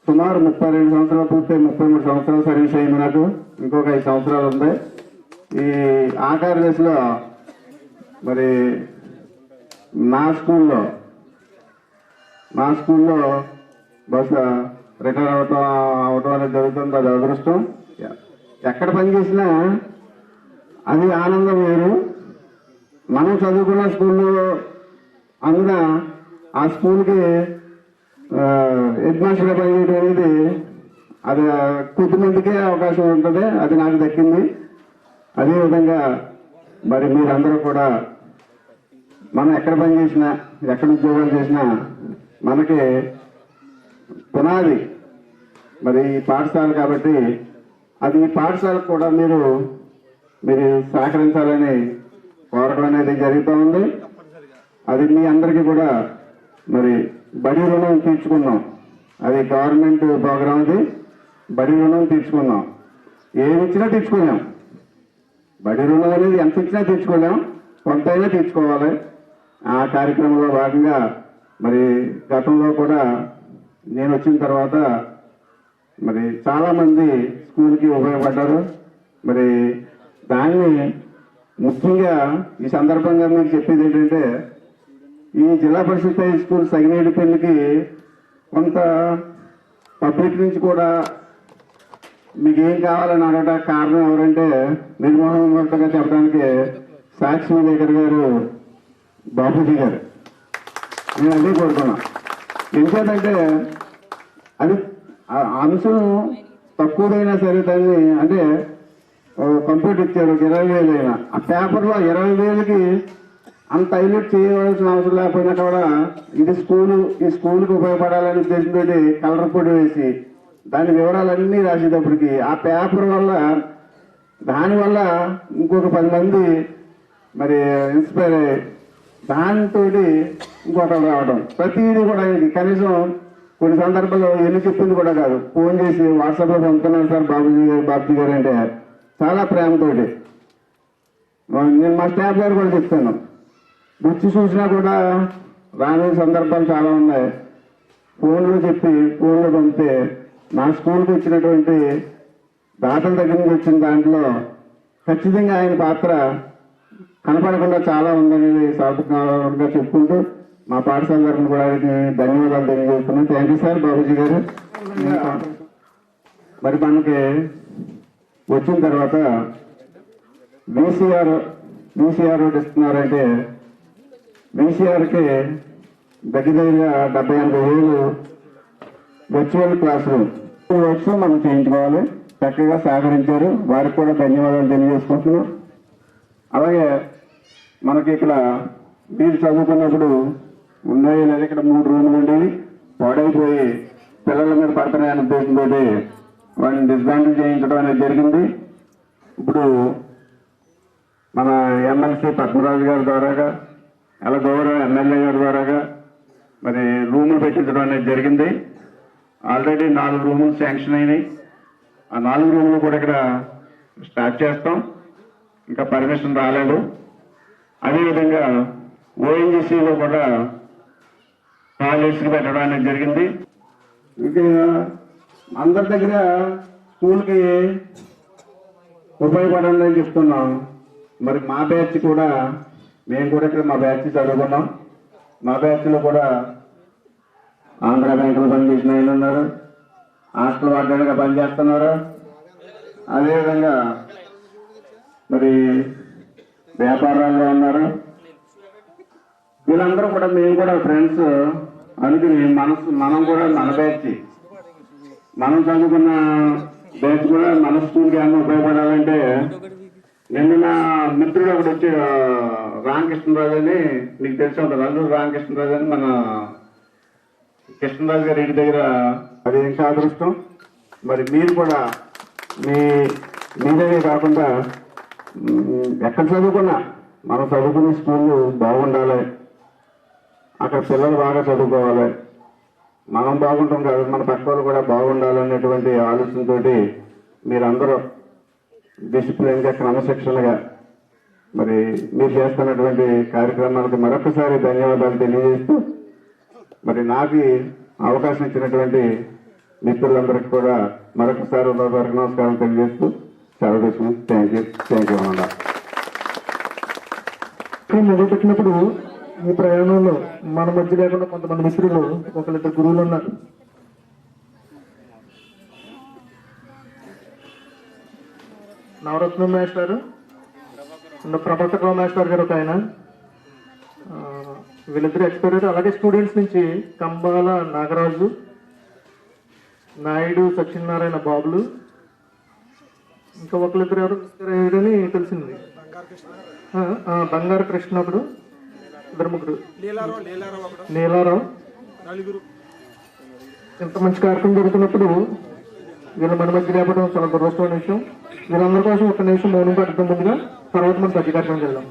సుమారు 32 సంవత్సరాలు పూర్తి 33 సంవత్సరాలు సర్వీస్ అయింది నాకు. ఇంకొక 5 సంవత్సరాలు ఉంది. ఈ ఆఖరి దశలో మరి నా స్కూల్లో బహుశా రిటైర్ అవటం అనేది జరుగుతుంది. అది అదృష్టం. ఎక్కడ పనిచేసినా అది ఆనందం వేరు. మనం చదువుకున్న స్కూల్లో అందున ఆ స్కూల్కి హెడ్ మాస్టర్గా పనిచేయడం అనేది అది కొద్దిమందికే అవకాశం ఉంటుంది. అది నాకు దక్కింది. అదేవిధంగా మరి మీరందరూ కూడా మనం ఎక్కడ పని చేసినా ఎక్కడ ఉద్యోగాలు చేసినా మనకి పునాది మరి ఈ పాఠశాల కాబట్టి అది ఈ పాఠశాలకు కూడా మీరు సహకరించాలని కోరడం అనేది జరుగుతూ ఉంది. అది మీ అందరికీ కూడా మరి బడి రుణం తీర్చుకున్నాం. అది గవర్నమెంట్ ప్రోగ్రామ్. అది బడి రుణం తీర్చుకున్నాం. ఏమి ఇచ్చినా తీర్చుకున్నాం. బడి రుణం అనేది ఎంత ఇచ్చినా తీర్చుకోలేం, కొంతైనా తీర్చుకోవాలి. ఆ కార్యక్రమంలో భాగంగా మరి గతంలో కూడా నేను వచ్చిన తర్వాత మరి చాలామంది స్కూల్కి ఉపయోగపడ్డారు. మరి దాన్ని ముఖ్యంగా ఈ సందర్భంగా మీకు చెప్పేది ఏంటంటే ఈ జిల్లా పరిషత్ హై స్కూల్ సగినేడుపల్లికి కొంత పబ్లిక్ నుంచి కూడా మీకు ఏం కావాలని అడగడానికి కారణం ఎవరంటే నిర్మోహంగా చెప్పడానికి సాక్షి విలేకర్ గారు బాబుజీ గారు. నేను అదే కోరుకున్నా. ఎందుకంటే అది అంశం తక్కువదైనా సరే దాన్ని అంటే కంప్యూటర్ ఇచ్చారు 20,000 అయినా ఆ పేపర్లో 20,000కి అంత హైలైట్ చేయవలసిన అవసరం లేకపోయినా కూడా ఇది ఈ స్కూల్కి ఉపయోగపడాలని ఉద్దేశంతో కలర్ పొడి వేసి దాని వివరాలన్నీ రాసేటప్పటికి ఆ పేపర్ వల్ల దానివల్ల ఇంకొక 10 మంది మరి ఇన్స్పైర్ అయ్యి దాంతో ఇంకొకరు రావడం ప్రతిదీ కూడా కనీసం కొన్ని సందర్భాల్లో ఎన్ని చెప్పింది కూడా కాదు, ఫోన్ చేసి వాట్సాప్లో పంపుతున్నాను సార్ బాబుజీ గారు అంటే చాలా ప్రేమతోటి. నేను మా స్టాఫ్ గారు కూడా చెప్తాను, వచ్చి చూసినా కూడా రాని సందర్భాలు చాలా ఉన్నాయి. ఫోన్లో పంపితే నా స్కూల్కి వచ్చినటువంటి దాతల దగ్గర నుంచి వచ్చిన దాంట్లో ఖచ్చితంగా ఆయన పాత్ర కనపడకుండా చాలా ఉందనేది సాధకంగా చెప్పుకుంటూ మా పాఠశాల తరఫున కూడా ధన్యవాదాలు తెలియజేస్తున్నాను. థ్యాంక్ యూ సార్ బాబుజీ గారు. మరి మనకి వచ్చిన తర్వాత VCR ఒకటి ఇస్తున్నారంటే VCRకి దగ్గరగా 70,000 వర్చువల్ క్లాస్ రూమ్ వర్క్స్ మనం చేయించుకోవాలి. చక్కగా సహకరించారు. వారికి కూడా ధన్యవాదాలు తెలియజేసుకుంటున్నాం. అలాగే మనకి ఇక్కడ మీరు చదువుకున్నప్పుడు ఉన్నాయి లేదా ఇక్కడ 3 రూములు ఉండేవి పాడైపోయి పిల్లల మీద పడుతున్నాయనే ఉద్దేశంతో వాటిని డిస్బాండిల్ చేయించడం అనేది జరిగింది. ఇప్పుడు మన ఎమ్మెల్సీ పద్మరాజు గారి ద్వారాగా అలా గౌరవ ఎమ్మెల్యే గారి ద్వారాగా మరి రూములు పెట్టించడం అనేది జరిగింది. ఆల్రెడీ 4 రూములు శాంక్షన్ అయినాయి. ఆ 4 రూములు కూడా ఇక్కడ స్టార్ట్ చేస్తాం. ఇంకా పర్మిషన్ రాలేదు. అదేవిధంగా ONGCలో కూడా టాయిలెట్స్కి పెట్టడం అనేది జరిగింది. ఇంకా అందరి దగ్గర స్కూల్కి ఉపయోగపడండి అని చెప్తున్నాం. మరి మా బ్యాచ్ కూడా మేము కూడా ఇక్కడ మా బ్యాచ్ చదువుకున్నాం. మా బ్యాచ్లో కూడా ఆంధ్ర బ్యాంకులో పనిచేసిన ఆయన ఉన్నారు, హాస్టల్ వార్డెన్గా పనిచేస్తున్నారు. అదేవిధంగా మరి వ్యాపారాల్లో ఉన్నారు. వీళ్ళందరూ కూడా మేము కూడా ఫ్రెండ్స్ అనుకుని మనం కూడా మన బ్యాచ్ మనం చదువుకున్న బ్యాచ్ కూడా మన స్కూల్కి ఏమన్నా ఉపయోగపడాలంటే నిన్న నా మిత్రుడు ఒకటి వచ్చి రామకృష్ణరాజు అని మీకు తెలిసి ఉంటుంది. అల్లూరు రామకృష్ణరాజు అని మన కృష్ణరాజు గారి ఇంటి దగ్గర అది ఇంకా అదృష్టం. మరి మీరు కూడా మీదే కాకుండా ఎక్కడ చదువుకున్నా మనం చదువుకునే స్కూళ్ళు బాగుండాలి, అక్కడ పిల్లలు బాగా చదువుకోవాలి, మనం బాగుంటాం కాదు మన పక్క వాళ్ళు కూడా బాగుండాలనేటువంటి ఆలోచనతోటి మీరందరూ డిసిప్లిన్గా క్రమశిక్షణగా మరి మీరు చేస్తున్నటువంటి కార్యక్రమాలకు మరొకసారి ధన్యవాదాలు తెలియజేస్తూ మరి నాకు అవకాశం ఇచ్చినటువంటి మిత్రులందరికీ కూడా మరొకసారి హృదయపూర్వక నమస్కారం తెలియజేస్తూ సెలవు తీసుకున్నాను. థ్యాంక్ యూ అన్నమాట. మొదలుపెట్టినప్పుడు ఈ ప్రయాణంలో మన మధ్య లేకుండా కొంతమంది మిత్రులు ఒకరిద్దరు గురువులు ఉన్నారు. నవరత్నం మాస్టర్, ప్రభాకర్ రావు మాస్టర్ గారు ఒక ఆయన, వీళ్ళిద్దరు ఎక్స్పైర్. అలాగే స్టూడెంట్స్ నుంచి కంబాల నాగరాజు, నాయుడు సత్యనారాయణ బాబులు, ఇంకా ఒకరిద్దరు ఎవరు అని తెలిసింది, బంగారు కృష్ణుడు, ఇద్దరు ముగ్గురు, నీలారావు. ఇంత మంచి కార్యక్రమం జరుగుతున్నప్పుడు వీళ్ళు మన మధ్య లేపడం చాలా దురదృష్టమైన విషయం. వీళ్ళందరి కోసం ఒక నిమిషం మౌనం పట్టడం ముందుగా, తర్వాత మనం పద్య కార్యక్రమం చేద్దాం.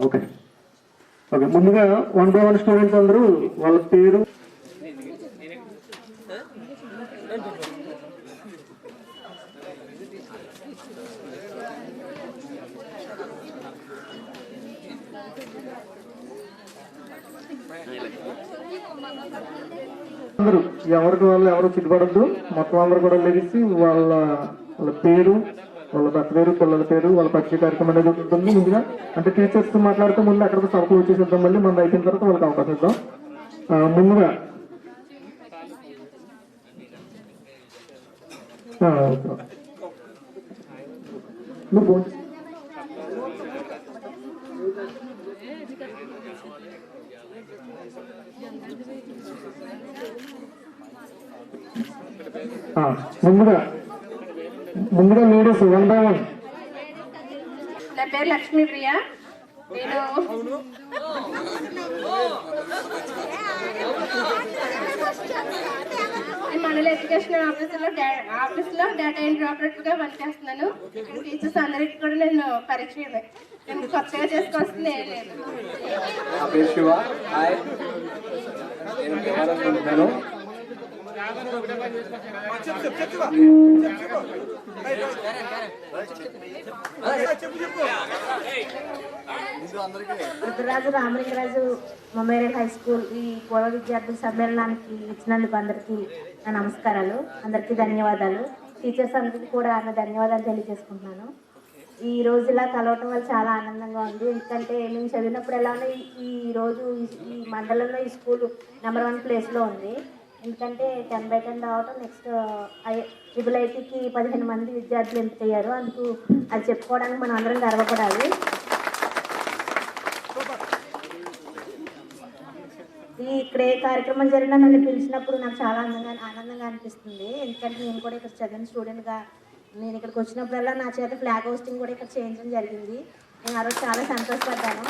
ఓకే ఓకే ముందుగా 1 by 1 స్టూడెంట్స్ అందరూ వాళ్ళ పేరు, అందరూ ఎవరికి వాళ్ళు ఎవరు చిట్టుపడద్దు, మొత్తం అందరూ కూడా లెగిసి వాళ్ళ వాళ్ళ పేరు, వాళ్ళ భర్త పేరు, పిల్లల పేరు, వాళ్ళ పరిచయ కార్యక్రమం అనేది ఉంటుంది. ముందుగా అంటే టీచర్స్ మాట్లాడుతూ ముందు అక్కడికి సభకు వచ్చేసిద్దాం, మళ్ళీ మనం అయిపోయిన తర్వాత వాళ్ళకి అవకాశం ఇద్దాం. ముందుగా ముందుగా లేడీస్ 1 by 1. నా పేరు లక్ష్మీ ప్రియ. నేను మండల ఎడ్యుకేషన్ ఆఫీస్లో డేటా ఎంట్రీ ఆపరేటర్ గా పనిచేస్తున్నాను. టీచర్స్ అందరికి కూడా నేను పరిచయమే, నేను కొత్తగా చేసుకొస్తుంది ఏం లేదు. నా పేరు శివ. హాయ్, నేను దేవాలయం ఉంటాను. రుద్రరాజు రామలింగరాజు మొమేరియల్ హై స్కూల్ ఈ పూర్వ విద్యార్థుల సమ్మేళనానికి ఇచ్చినందుకు అందరికీ నా నమస్కారాలు, అందరికీ ధన్యవాదాలు. టీచర్స్ అందరికీ కూడా నా ధన్యవాదాలు తెలియజేసుకుంటున్నాను. ఈ రోజు ఇలా కలవటం వల్ల చాలా ఆనందంగా ఉంది. ఎందుకంటే మేము చదివినప్పుడు ఎలానే ఈ రోజు ఈ మండలంలో ఈ స్కూల్ నెంబర్ 1 ప్లేస్లో ఉంది. ఎందుకంటే 10 by 10 రావటం, నెక్స్ట్ IIITకి 15 మంది విద్యార్థులు ఎంపికయ్యారు. అందుకు అది చెప్పుకోవడానికి మనం అందరం గర్వపడాలి. ఇక్కడ ఏ కార్యక్రమం జరిగినా నన్ను పిలిచినప్పుడు నాకు చాలా ఆనందంగా అనిపిస్తుంది. ఎందుకంటే నేను కూడా ఇక్కడ చదివిన స్టూడెంట్గా నేను ఇక్కడికి వచ్చినప్పుడల్లా నా చేత ఫ్లాగ్ హోస్టింగ్ కూడా ఇక్కడ చేయించడం జరిగింది. నేను ఆ రోజు చాలా సంతోషపడ్డాను.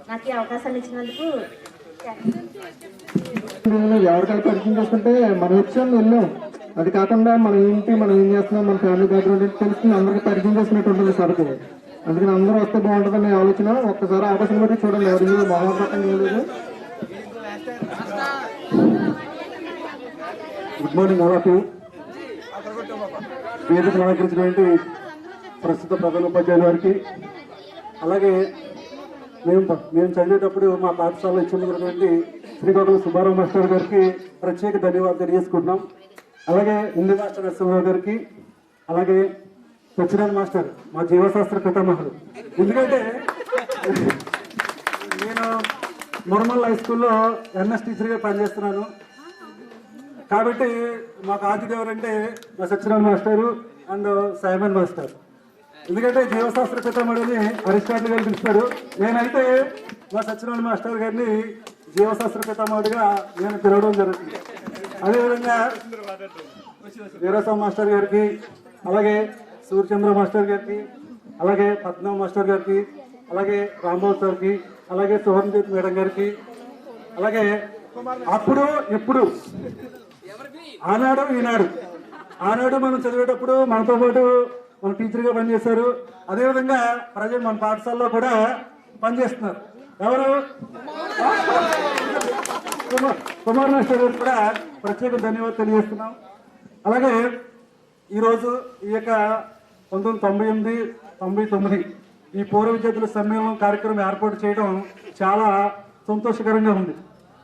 నాకు ఈ అవకాశాన్ని ఇచ్చినందుకు ఎవరికైనా పరిచయం చేసుకుంటే మనం వచ్చాం వెళ్ళాం, అది కాకుండా మనం ఏంటి, మనం ఏం చేస్తున్నాం, మన ఫ్యామిలీ బ్యాక్గ్రౌండ్ ఏంటి తెలుస్తుంది, అందరికీ పరిచయం చేసినట్టు ఉంటుంది సరుకు. అందుకని అందరూ వస్తే బాగుంటుందని ఆలోచన. ఒక్కసారి అవకాశం బట్టి చూడండి, ఎవరి మహాప్రకంగా ఏం లేదు. Good morning all of you. వేదిక అలంకరించినటువంటి ప్రస్తుత ప్రధాన ఉపాధ్యాయుల వారికి, అలాగే మేము చదివేటప్పుడు మా పాఠశాలలో ఇచ్చినటువంటి శ్రీకాకుళం సుబ్బారావు మాస్టర్ గారికి ప్రత్యేక ధన్యవాదాలు తెలియజేసుకుంటున్నాం. అలాగే ఇందు మాస్టర్ నరసింహరావు గారికి, అలాగే సత్యనారాయణ మాస్టర్ మా జీవశాస్త్ర పితామహులు. ఎందుకంటే నేను మురమల్ హై స్కూల్లో NS టీచర్గా పనిచేస్తున్నాను కాబట్టి మాకు ఆర్థిక ఎవరంటే మా Satyanarayana master and Simon master. ఎందుకంటే జీవశాస్త్ర పితామహుడిని అరిస్టాటిల్ గారు పిలుస్తారు. నేనైతే మా సత్యనారాయణ మాస్టర్ గారిని జీవశాస్త్ర పితామహుడిగా నేను పిలవడం జరుగుతుంది. అదేవిధంగా వీరస్వామి మాస్టర్ గారికి, అలాగే సూర్యచంద్ర మాస్టర్ గారికి, అలాగే పద్మనాభ మాస్టర్ గారికి, అలాగే రాంబాబు సార్కి, అలాగే సువర్ణజిత్ మేడం గారికి, అలాగే అప్పుడు ఇప్పుడు ఆనాడు ఈనాడు మనం చదివేటప్పుడు మనతో పాటు వాళ్ళు టీచర్గా పనిచేశారు. అదేవిధంగా ప్రజెంట్ మన పాఠశాలలో కూడా పనిచేస్తున్నారు. ఎవరు? కుమార్ మాస్టర్ గారు కూడా ప్రత్యేక ధన్యవాదాలు తెలియజేస్తున్నాం. అలాగే ఈరోజు ఈ యొక్క 1998, 99 ఈ పూర్వ విద్యార్థుల సమ్మేళనం కార్యక్రమం ఏర్పాటు చేయడం చాలా సంతోషకరంగా ఉంది.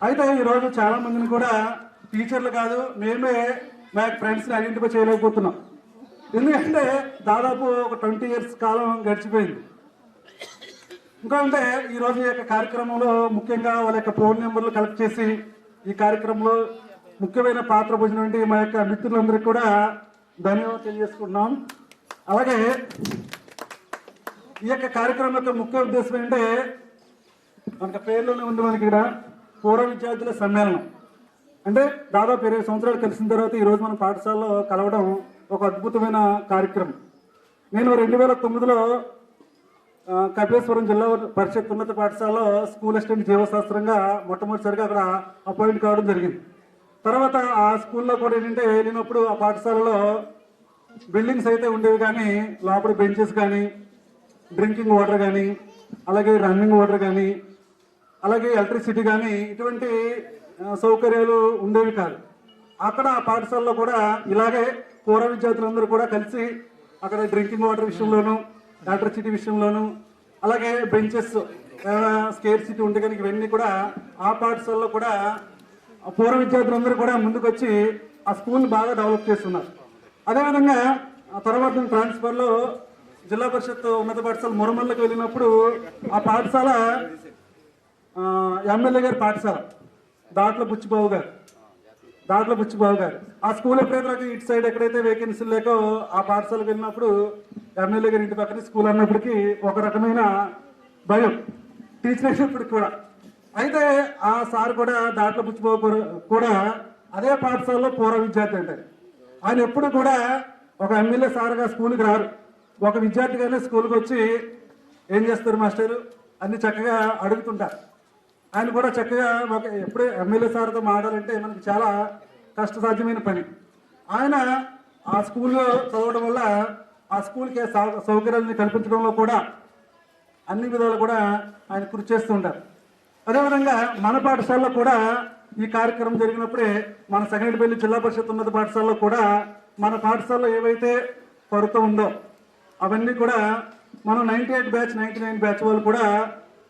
అయితే ఈరోజు చాలా మందిని కూడా టీచర్లు కాదు, మేమే మా ఫ్రెండ్స్ని ఐడెంటిఫై చేయలేకపోతున్నాం. ఎందుకంటే దాదాపు ఒక 20 years కాలం గడిచిపోయింది. ఇంకా అంటే ఈరోజు ఈ యొక్క కార్యక్రమంలో ముఖ్యంగా వాళ్ళ యొక్క ఫోన్ నెంబర్లు కలెక్ట్ చేసి ఈ కార్యక్రమంలో ముఖ్యమైన పాత్ర పోసినటువంటి మా యొక్క మిత్రులందరికీ కూడా ధన్యవాదాలు తెలియజేసుకుంటున్నాం. అలాగే ఈ యొక్క కార్యక్రమం యొక్క ముఖ్య ఉద్దేశం ఏంటంటే మనకి పేర్లోనే ఉంది, మనకి ఇక్కడ పూర్వ విద్యార్థుల సమ్మేళనం. అంటే దాదాపు 20 సంవత్సరాలు కలిసిన తర్వాత ఈరోజు మన పాఠశాలలో కలవడం ఒక అద్భుతమైన కార్యక్రమం. నేను 2009లో కపిలేశ్వరం జిల్లా పరిషత్ ఉన్నత పాఠశాలలో స్కూల్ అసిస్టెంట్ జీవశాస్త్రంగా మొట్టమొదటిసారిగా అక్కడ అపాయింట్ కావడం జరిగింది. తర్వాత ఆ స్కూల్లో కూడా ఏంటంటే వెళ్ళినప్పుడు ఆ పాఠశాలలో బిల్డింగ్స్ అయితే ఉండేవి, కానీ లోపల బెంచెస్ కానీ, డ్రింకింగ్ వాటర్ కానీ, అలాగే రన్నింగ్ వాటర్ కానీ, అలాగే ఎలక్ట్రిసిటీ కానీ ఇటువంటి సౌకర్యాలు ఉండేవి కాదు. అక్కడ ఆ పాఠశాలలో కూడా ఇలాగే పూర్వ విద్యార్థులందరూ కూడా కలిసి అక్కడ డ్రింకింగ్ వాటర్ విషయంలోనూ, ఎలక్ట్రిసిటీ విషయంలోనూ, అలాగే బెంచెస్ స్కేర్ సిటీ ఉంటే కనుక ఇవన్నీ కూడా ఆ పాఠశాలలో కూడా పూర్వ విద్యార్థులందరూ కూడా ముందుకు వచ్చి ఆ స్కూల్ బాగా డెవలప్ చేస్తున్నారు. అదేవిధంగా ఆ తర్వాత ట్రాన్స్ఫర్లో జిల్లా పరిషత్ ఉన్నత పాఠశాల మురమల్లకు వెళ్ళినప్పుడు ఆ పాఠశాల ఎమ్మెల్యే గారి పాఠశాల దాంట్లో బుచ్చిబాబు గారు ఆ స్కూల్ ఎప్పుడైతే ఇటు సైడ్ ఎక్కడైతే వేకెన్సీలు లేకో ఆ పాఠశాలకు వెళ్ళినప్పుడు ఎమ్మెల్యే గారి ఇంటి పక్కన స్కూల్ అన్నప్పటికీ ఒక రకమైన భయం టీచర్ అయినప్పటికి కూడా. అయితే ఆ సార్ కూడా దాంట్లో బుచ్చిబాబు కూడా అదే పాఠశాలలో పూర్వ విద్యార్థి అంటారు. ఆయన ఎప్పుడు కూడా ఒక ఎమ్మెల్యే సార్గా స్కూల్కి రారు, ఒక విద్యార్థిగానే స్కూల్కి వచ్చి ఏం చేస్తారు మాస్టరు అన్ని చక్కగా అడుగుతుంటారు. ఆయన కూడా చక్కగా ఒక ఎప్పుడే ఎమ్మెల్యే సార్తో మాట్లాడాలంటే మనకి చాలా కష్టసాధ్యమైన పని. ఆయన ఆ స్కూల్లో చదవడం వల్ల ఆ స్కూల్కి సౌకర్యాలని కల్పించడంలో కూడా అన్ని విధాలు కూడా ఆయన కృషి చేస్తూ ఉంటారు. అదేవిధంగా మన పాఠశాలలో కూడా ఈ కార్యక్రమం జరిగినప్పుడే మన సంగటిపల్లి జిల్లా పరిషత్ ఉన్నత పాఠశాలలో కూడా మన పాఠశాలలో ఏవైతే కొరత ఉందో అవన్నీ కూడా మనం 98 బ్యాచ్ 99 బ్యాచ్ వాళ్ళు కూడా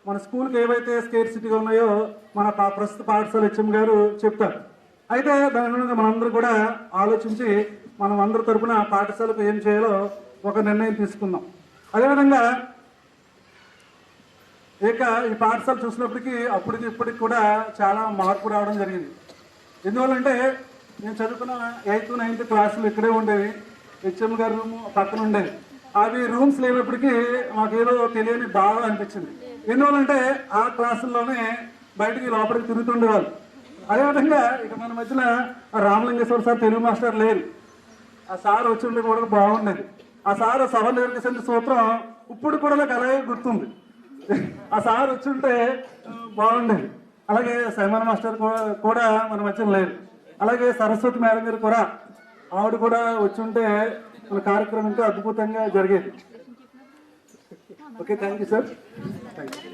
మన స్కూల్కి ఏవైతే స్కేర్ సిటీగా ఉన్నాయో మన ప్రస్తుత పాఠశాల హెచ్ఎం గారు చెప్తారు. అయితే దాని మీద మనందరూ కూడా ఆలోచించి మనం అందరి తరఫున పాఠశాలకు ఏం చేయాలో ఒక నిర్ణయం తీసుకుందాం. అదేవిధంగా ఇక ఈ పాఠశాల చూసినప్పటికీ అప్పటికి ఇప్పటికి కూడా చాలా మార్పు రావడం జరిగింది. ఎందువల్లంటే నేను చదువుకున్న 8th 9th క్లాసులు ఇక్కడే ఉండేవి, హెచ్ఎం గారి రూమ్ పక్కన ఉండేది. అవి రూమ్స్ లేనప్పటికీ మాకేదో తెలియని బాధ అనిపించింది. ఎందువల్లంటే ఆ క్లాసుల్లోనే బయటికి లోపలికి తిరుగుతుండేవాళ్ళు. అదేవిధంగా ఇక మన మధ్యన రామలింగేశ్వర సార్ తెలుగు మాస్టర్ లేరు. ఆ సార్ వచ్చి ఉంటే కూడా బాగుండేది. ఆ సార్ సభ నిర్వహించిన సూత్రం ఇప్పుడు కూడా నాకు అలాగే గుర్తుంది. ఆ సార్ వచ్చి ఉంటే బాగుండేది. అలాగే సైమన్ మాస్టర్ కూడా మన మధ్యన లేరు. అలాగే సరస్వతి మేడం గారు కూడా, ఆవిడ కూడా వచ్చి ఉంటే మన కార్యక్రమం ఇంకా అద్భుతంగా జరిగేది. Okay, thank you sir. Thank you.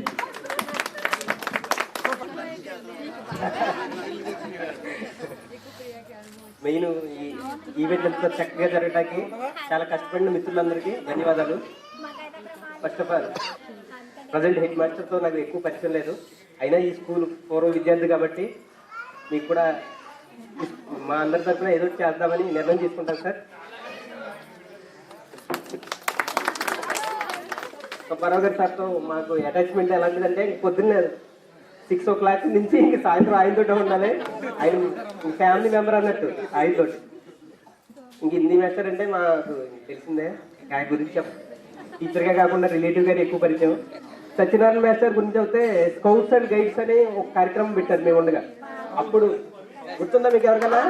Main ఈ ఈవెంట్ అంతా చక్కగా జరగడానికి చాలా కష్టపడిన మిత్రులందరికీ ధన్యవాదాలు. First of all present head మాస్టర్తో నాకు ఎక్కువ పరిచయం లేదు, అయినా ఈ స్కూల్ పూర్వ విద్యార్థి కాబట్టి మీకు కూడా మా అందరి తరఫున ఏదో చేద్దామని నిర్ణయం తీసుకుంటాను సార్. సుబ్బారావు గారి సార్తో మాకు అటాచ్మెంట్ ఎలాంటిదంటే పొద్దున్నే 6 o'clock నుంచి ఇంక సాయంత్రం ఆయనతోటే ఉండాలి. ఆయన ఫ్యామిలీ మెంబర్ అన్నట్టు ఆయనతో. ఇంక హిందీ మాస్టర్ అంటే మాకు తెలిసిందే, ఆయన గురించి టీచర్గా కాకుండా రిలేటివ్ గారు ఎక్కువ పరిచయం. సత్యనారాయణ మాస్టర్ గురించి అయితే స్కౌట్స్ అండ్ గైడ్స్ అని ఒక కార్యక్రమం పెట్టారు మేము ఉండగా. అప్పుడు గుర్తుందా మీకు ఎవరికన్నా?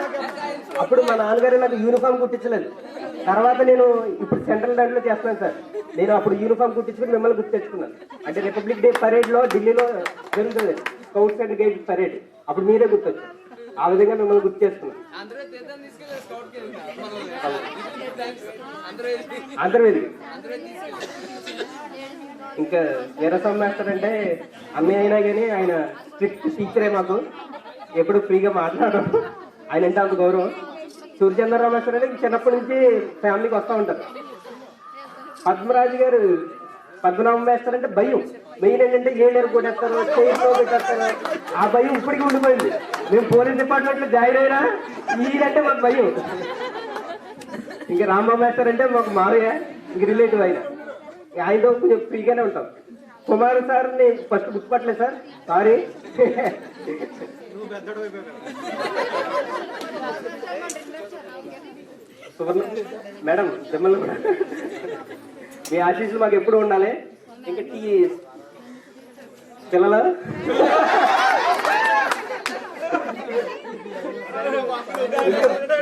అప్పుడు మా నాన్నగారు నాకు యూనిఫామ్ కుట్టించలేదు. తర్వాత నేను ఇప్పుడు సెంట్రల్ దాంట్లో చేస్తున్నాను సార్. నేను అప్పుడు యూనిఫామ్ కుట్టించుకుని మిమ్మల్ని గుర్తు తెచ్చుకున్నాను. అంటే రిపబ్లిక్ డే పరేడ్లో ఢిల్లీలో జరుగుతుంది స్కౌట్స్ అండ్ గైడ్స్ పరేడ్, అప్పుడు మీరే గుర్తొచ్చారు. ఆ విధంగా మిమ్మల్ని గుర్తు చేసుకున్నాను. అంతర్వేది. ఇంకా వీరస్వామి మాస్టర్ అంటే అన్నయ్య అయినా కానీ ఆయన స్ట్రిక్ట్ టీచరే, మాకు ఎప్పుడు ఫ్రీగా మాట్లాడడం, ఆయన అంటే అంత గౌరవం. సూర్యచంద్రరావు మాస్టర్ అంటే చిన్నప్పటి నుంచి ఫ్యామిలీకి వస్తూ ఉంటారు. పద్మరాజు గారు, పద్మనాభం మాస్టర్ అంటే భయం. మెయిన్ ఏంటంటే ఏళ్ళేరు కొట్టేస్తారు, చేయితో పెట్టేస్తారు. ఆ భయం ఇప్పటికీ ఉండిపోయింది. మేము పోలీస్ డిపార్ట్మెంట్లో జాయిన్ అయినా ఈయనంటే మాకు భయం. ఇంకా రాంబాబు మాస్టర్ అంటే మాకు మారయ్య, ఇంక రిలేటివ్ ఆయన. ఆయనతో కొంచెం ఫ్రీగానే ఉంటాం. కుమార్ సార్ని ఫస్ట్ గుర్తుపట్టలేదు సార్, సారీ. సువర్ణ మేడం మిమ్మల్ని కూడా మీ ఆశీస్సులు మాకు ఎప్పుడు ఉండాలి. ఇంకా పిల్లలు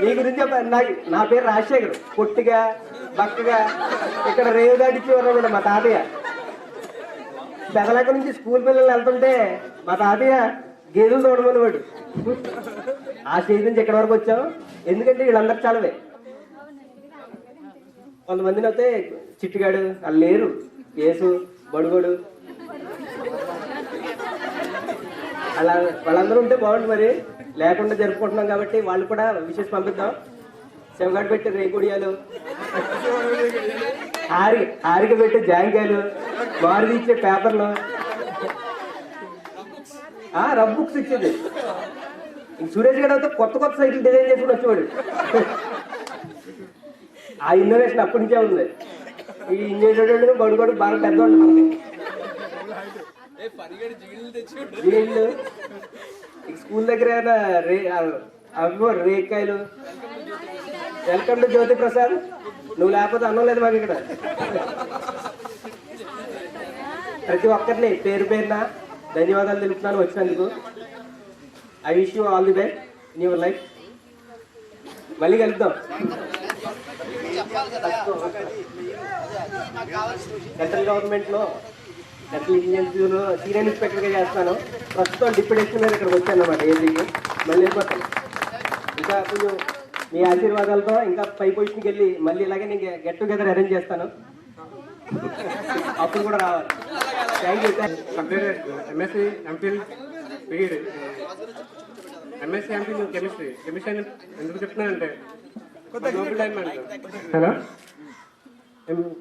మీ గురించి నా పేరు రాజశేఖర్. పొట్టిగా బక్కగా ఇక్కడ రేవు దాటిచ్చేవారు మా తాతయ్య. పెదలక నుంచి స్కూల్ పిల్లలు వెళ్తుంటే మా తాతయ్య గేదెలు తోడమనేవాడు. ఆ స్టేజ్ నుంచి ఎక్కడి వరకు వచ్చాం, ఎందుకంటే వీళ్ళందరూ చాలవే. కొంతమందిని అయితే చిట్టుగాడు వాళ్ళు లేరు, కేసు బడుగోడు అలా వాళ్ళందరూ ఉంటే బాగుంటుంది. మరి లేకుండా జరుపుకుంటున్నాం కాబట్టి వాళ్ళు కూడా విషెస్ పంపిద్దాం. శివగాడు పెట్టే రేకుడియాలు, హారిక పెట్టే జాంకాయలు, మారుది ఇచ్చే పేపర్లు, రబ్ బుక్స్ ఇచ్చేది. ఇంక సురేష్ గారు అయితే కొత్త కొత్త సైకిల్ డిజైన్ చేసుకుని వచ్చేవాడు. ఆ ఇన్నోవేషన్ అప్పటి నుంచే ఉంది. ఈ ఇంజనీర్ బడుగోడు బాగా పెద్దవాళ్ళు మనకి. జీళ్ళు స్కూల్ దగ్గర రేకాయలు. వెల్కమ్ టు జ్యోతి ప్రసాద్. నువ్వు లేకపోతే అన్నం లేదు మాకు ఇక్కడ. ప్రతి ఒక్కరిని పేరు పేరున ధన్యవాదాలు తెలుపుతున్నాను వచ్చినందుకు. I wish you all the best in your life. మళ్ళీ కలుద్దాం. సెంట్రల్ గవర్నమెంట్లో సెంట్రల్ ఇంజనీర్స్లో సీనియర్ ఇన్స్పెక్టర్గా చేస్తాను. ప్రస్తుతం డిప్యూటీ ఇంజనీర్ ఇక్కడికి వచ్చాను అన్నమాట ఏజీకి. మళ్ళీ వెళ్ళిపోతాను. ఇంకా కొంచెం మీ ఆశీర్వాదాలతో ఇంకా పై పొజిషన్కి వెళ్ళి మళ్ళీ ఇలాగే నేను గెట్ టుగెదర్ అరేంజ్ చేస్తాను. అప్పుడు కూడా రావాలి. Thank you. MSc MPhil BEd, MSc MPhil chemistry. Chemistry ఎందుకు చెప్తున్నానంటే నోబెల్ డైమండ్. హలో,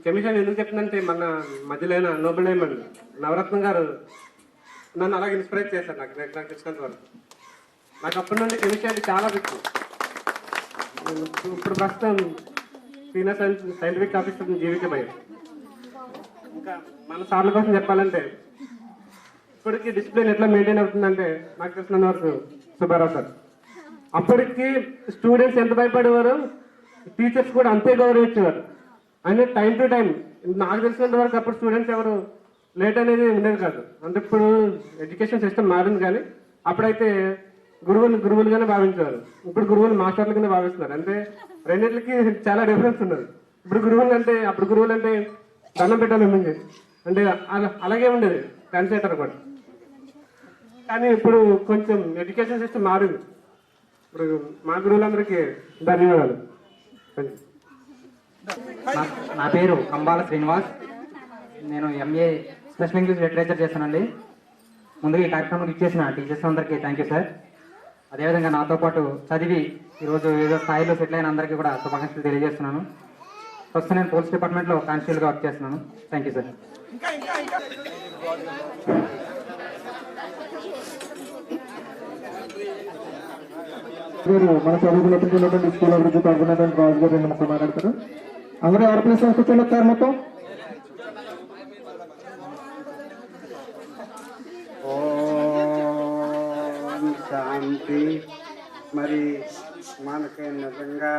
కెమిస్ట్రీ ఎందుకు చెప్తుందంటే మన మధ్యలో నోబెల్ డైమండ్ నవరత్నం గారు నన్ను అలాగే ఇన్స్పైర్ చేశారు. నాకు తెలిసినంత వరకు నాకు అప్పటి నుండి కెమిస్ట్రీ అంటే చాలా పిచ్చి. ఇప్పుడు ప్రస్తుతం సీనియర్ సైంటిఫిక్ ఆఫీసర్ జీవికే భయం. ఇంకా మన సార్ల కోసం చెప్పాలంటే ఇప్పటికీ డిసిప్లిన్ ఎట్లా మెయింటైన్ అవుతుందంటే నాకు తెలిసినంత వరకు సుబ్బారావు సార్. అప్పటికి స్టూడెంట్స్ ఎంత భయపడేవారు, టీచర్స్ కూడా అంతే గౌరవించేవారు. అంటే టైం టు టైం. నాకు తెలిసినంత వరకు అప్పుడు స్టూడెంట్స్ ఎవరు లేట్ అనేది ఉండేది కాదు. అంటే ఇప్పుడు ఎడ్యుకేషన్ సిస్టమ్ మారింది, కానీ అప్పుడైతే గురువులుగానే భావించేవారు. ఇప్పుడు గురువులు మాస్టర్లుగానే భావిస్తున్నారు. అంటే రెండింటికి చాలా డిఫరెన్స్ ఉన్నది. ఇప్పుడు అప్పుడు గురువులు అంటే దండం పెట్టాలి ముందు, అంటే అలాగే ఉండేది కన్సెటర్ కూడా. కానీ ఇప్పుడు కొంచెం ఎడ్యుకేషన్ సిస్టమ్ మారింది. ఇప్పుడు మా గురువులందరికీ ధన్యవాదాలు. నా పేరు కంబాల శ్రీనివాస్. నేను ఎంఏ స్పెషల్ ఇంగ్లీష్ లిటరేచర్ చేస్తానండి. ముందుగా ఈ కార్యక్రమం ఇచ్చేసిన టీచర్స్ అందరికీ థ్యాంక్ యూ సార్. అదేవిధంగా నాతో పాటు చదివి ఈరోజు ఏదో స్థాయిలో సెటిల్ అయిన అందరికీ కూడా శుభాకాంక్షలు తెలియజేస్తున్నాను. ప్రస్తుతం నేను పోలీస్ డిపార్ట్మెంట్లో కానిస్టేబుల్గా వర్క్ చేస్తున్నాను. Thank you sir. మన చదువుకున్నటువంటి స్కూల్ అభివృద్ధి పాల్గొన్నటువంటి రాజు గారు 2 ముక్కలు మాట్లాడతారు. అందరూ ఎవరి ప్లేస్ కూర్చొని వస్తారు మొత్తం. శాంతి. మరి మనకి నిజంగా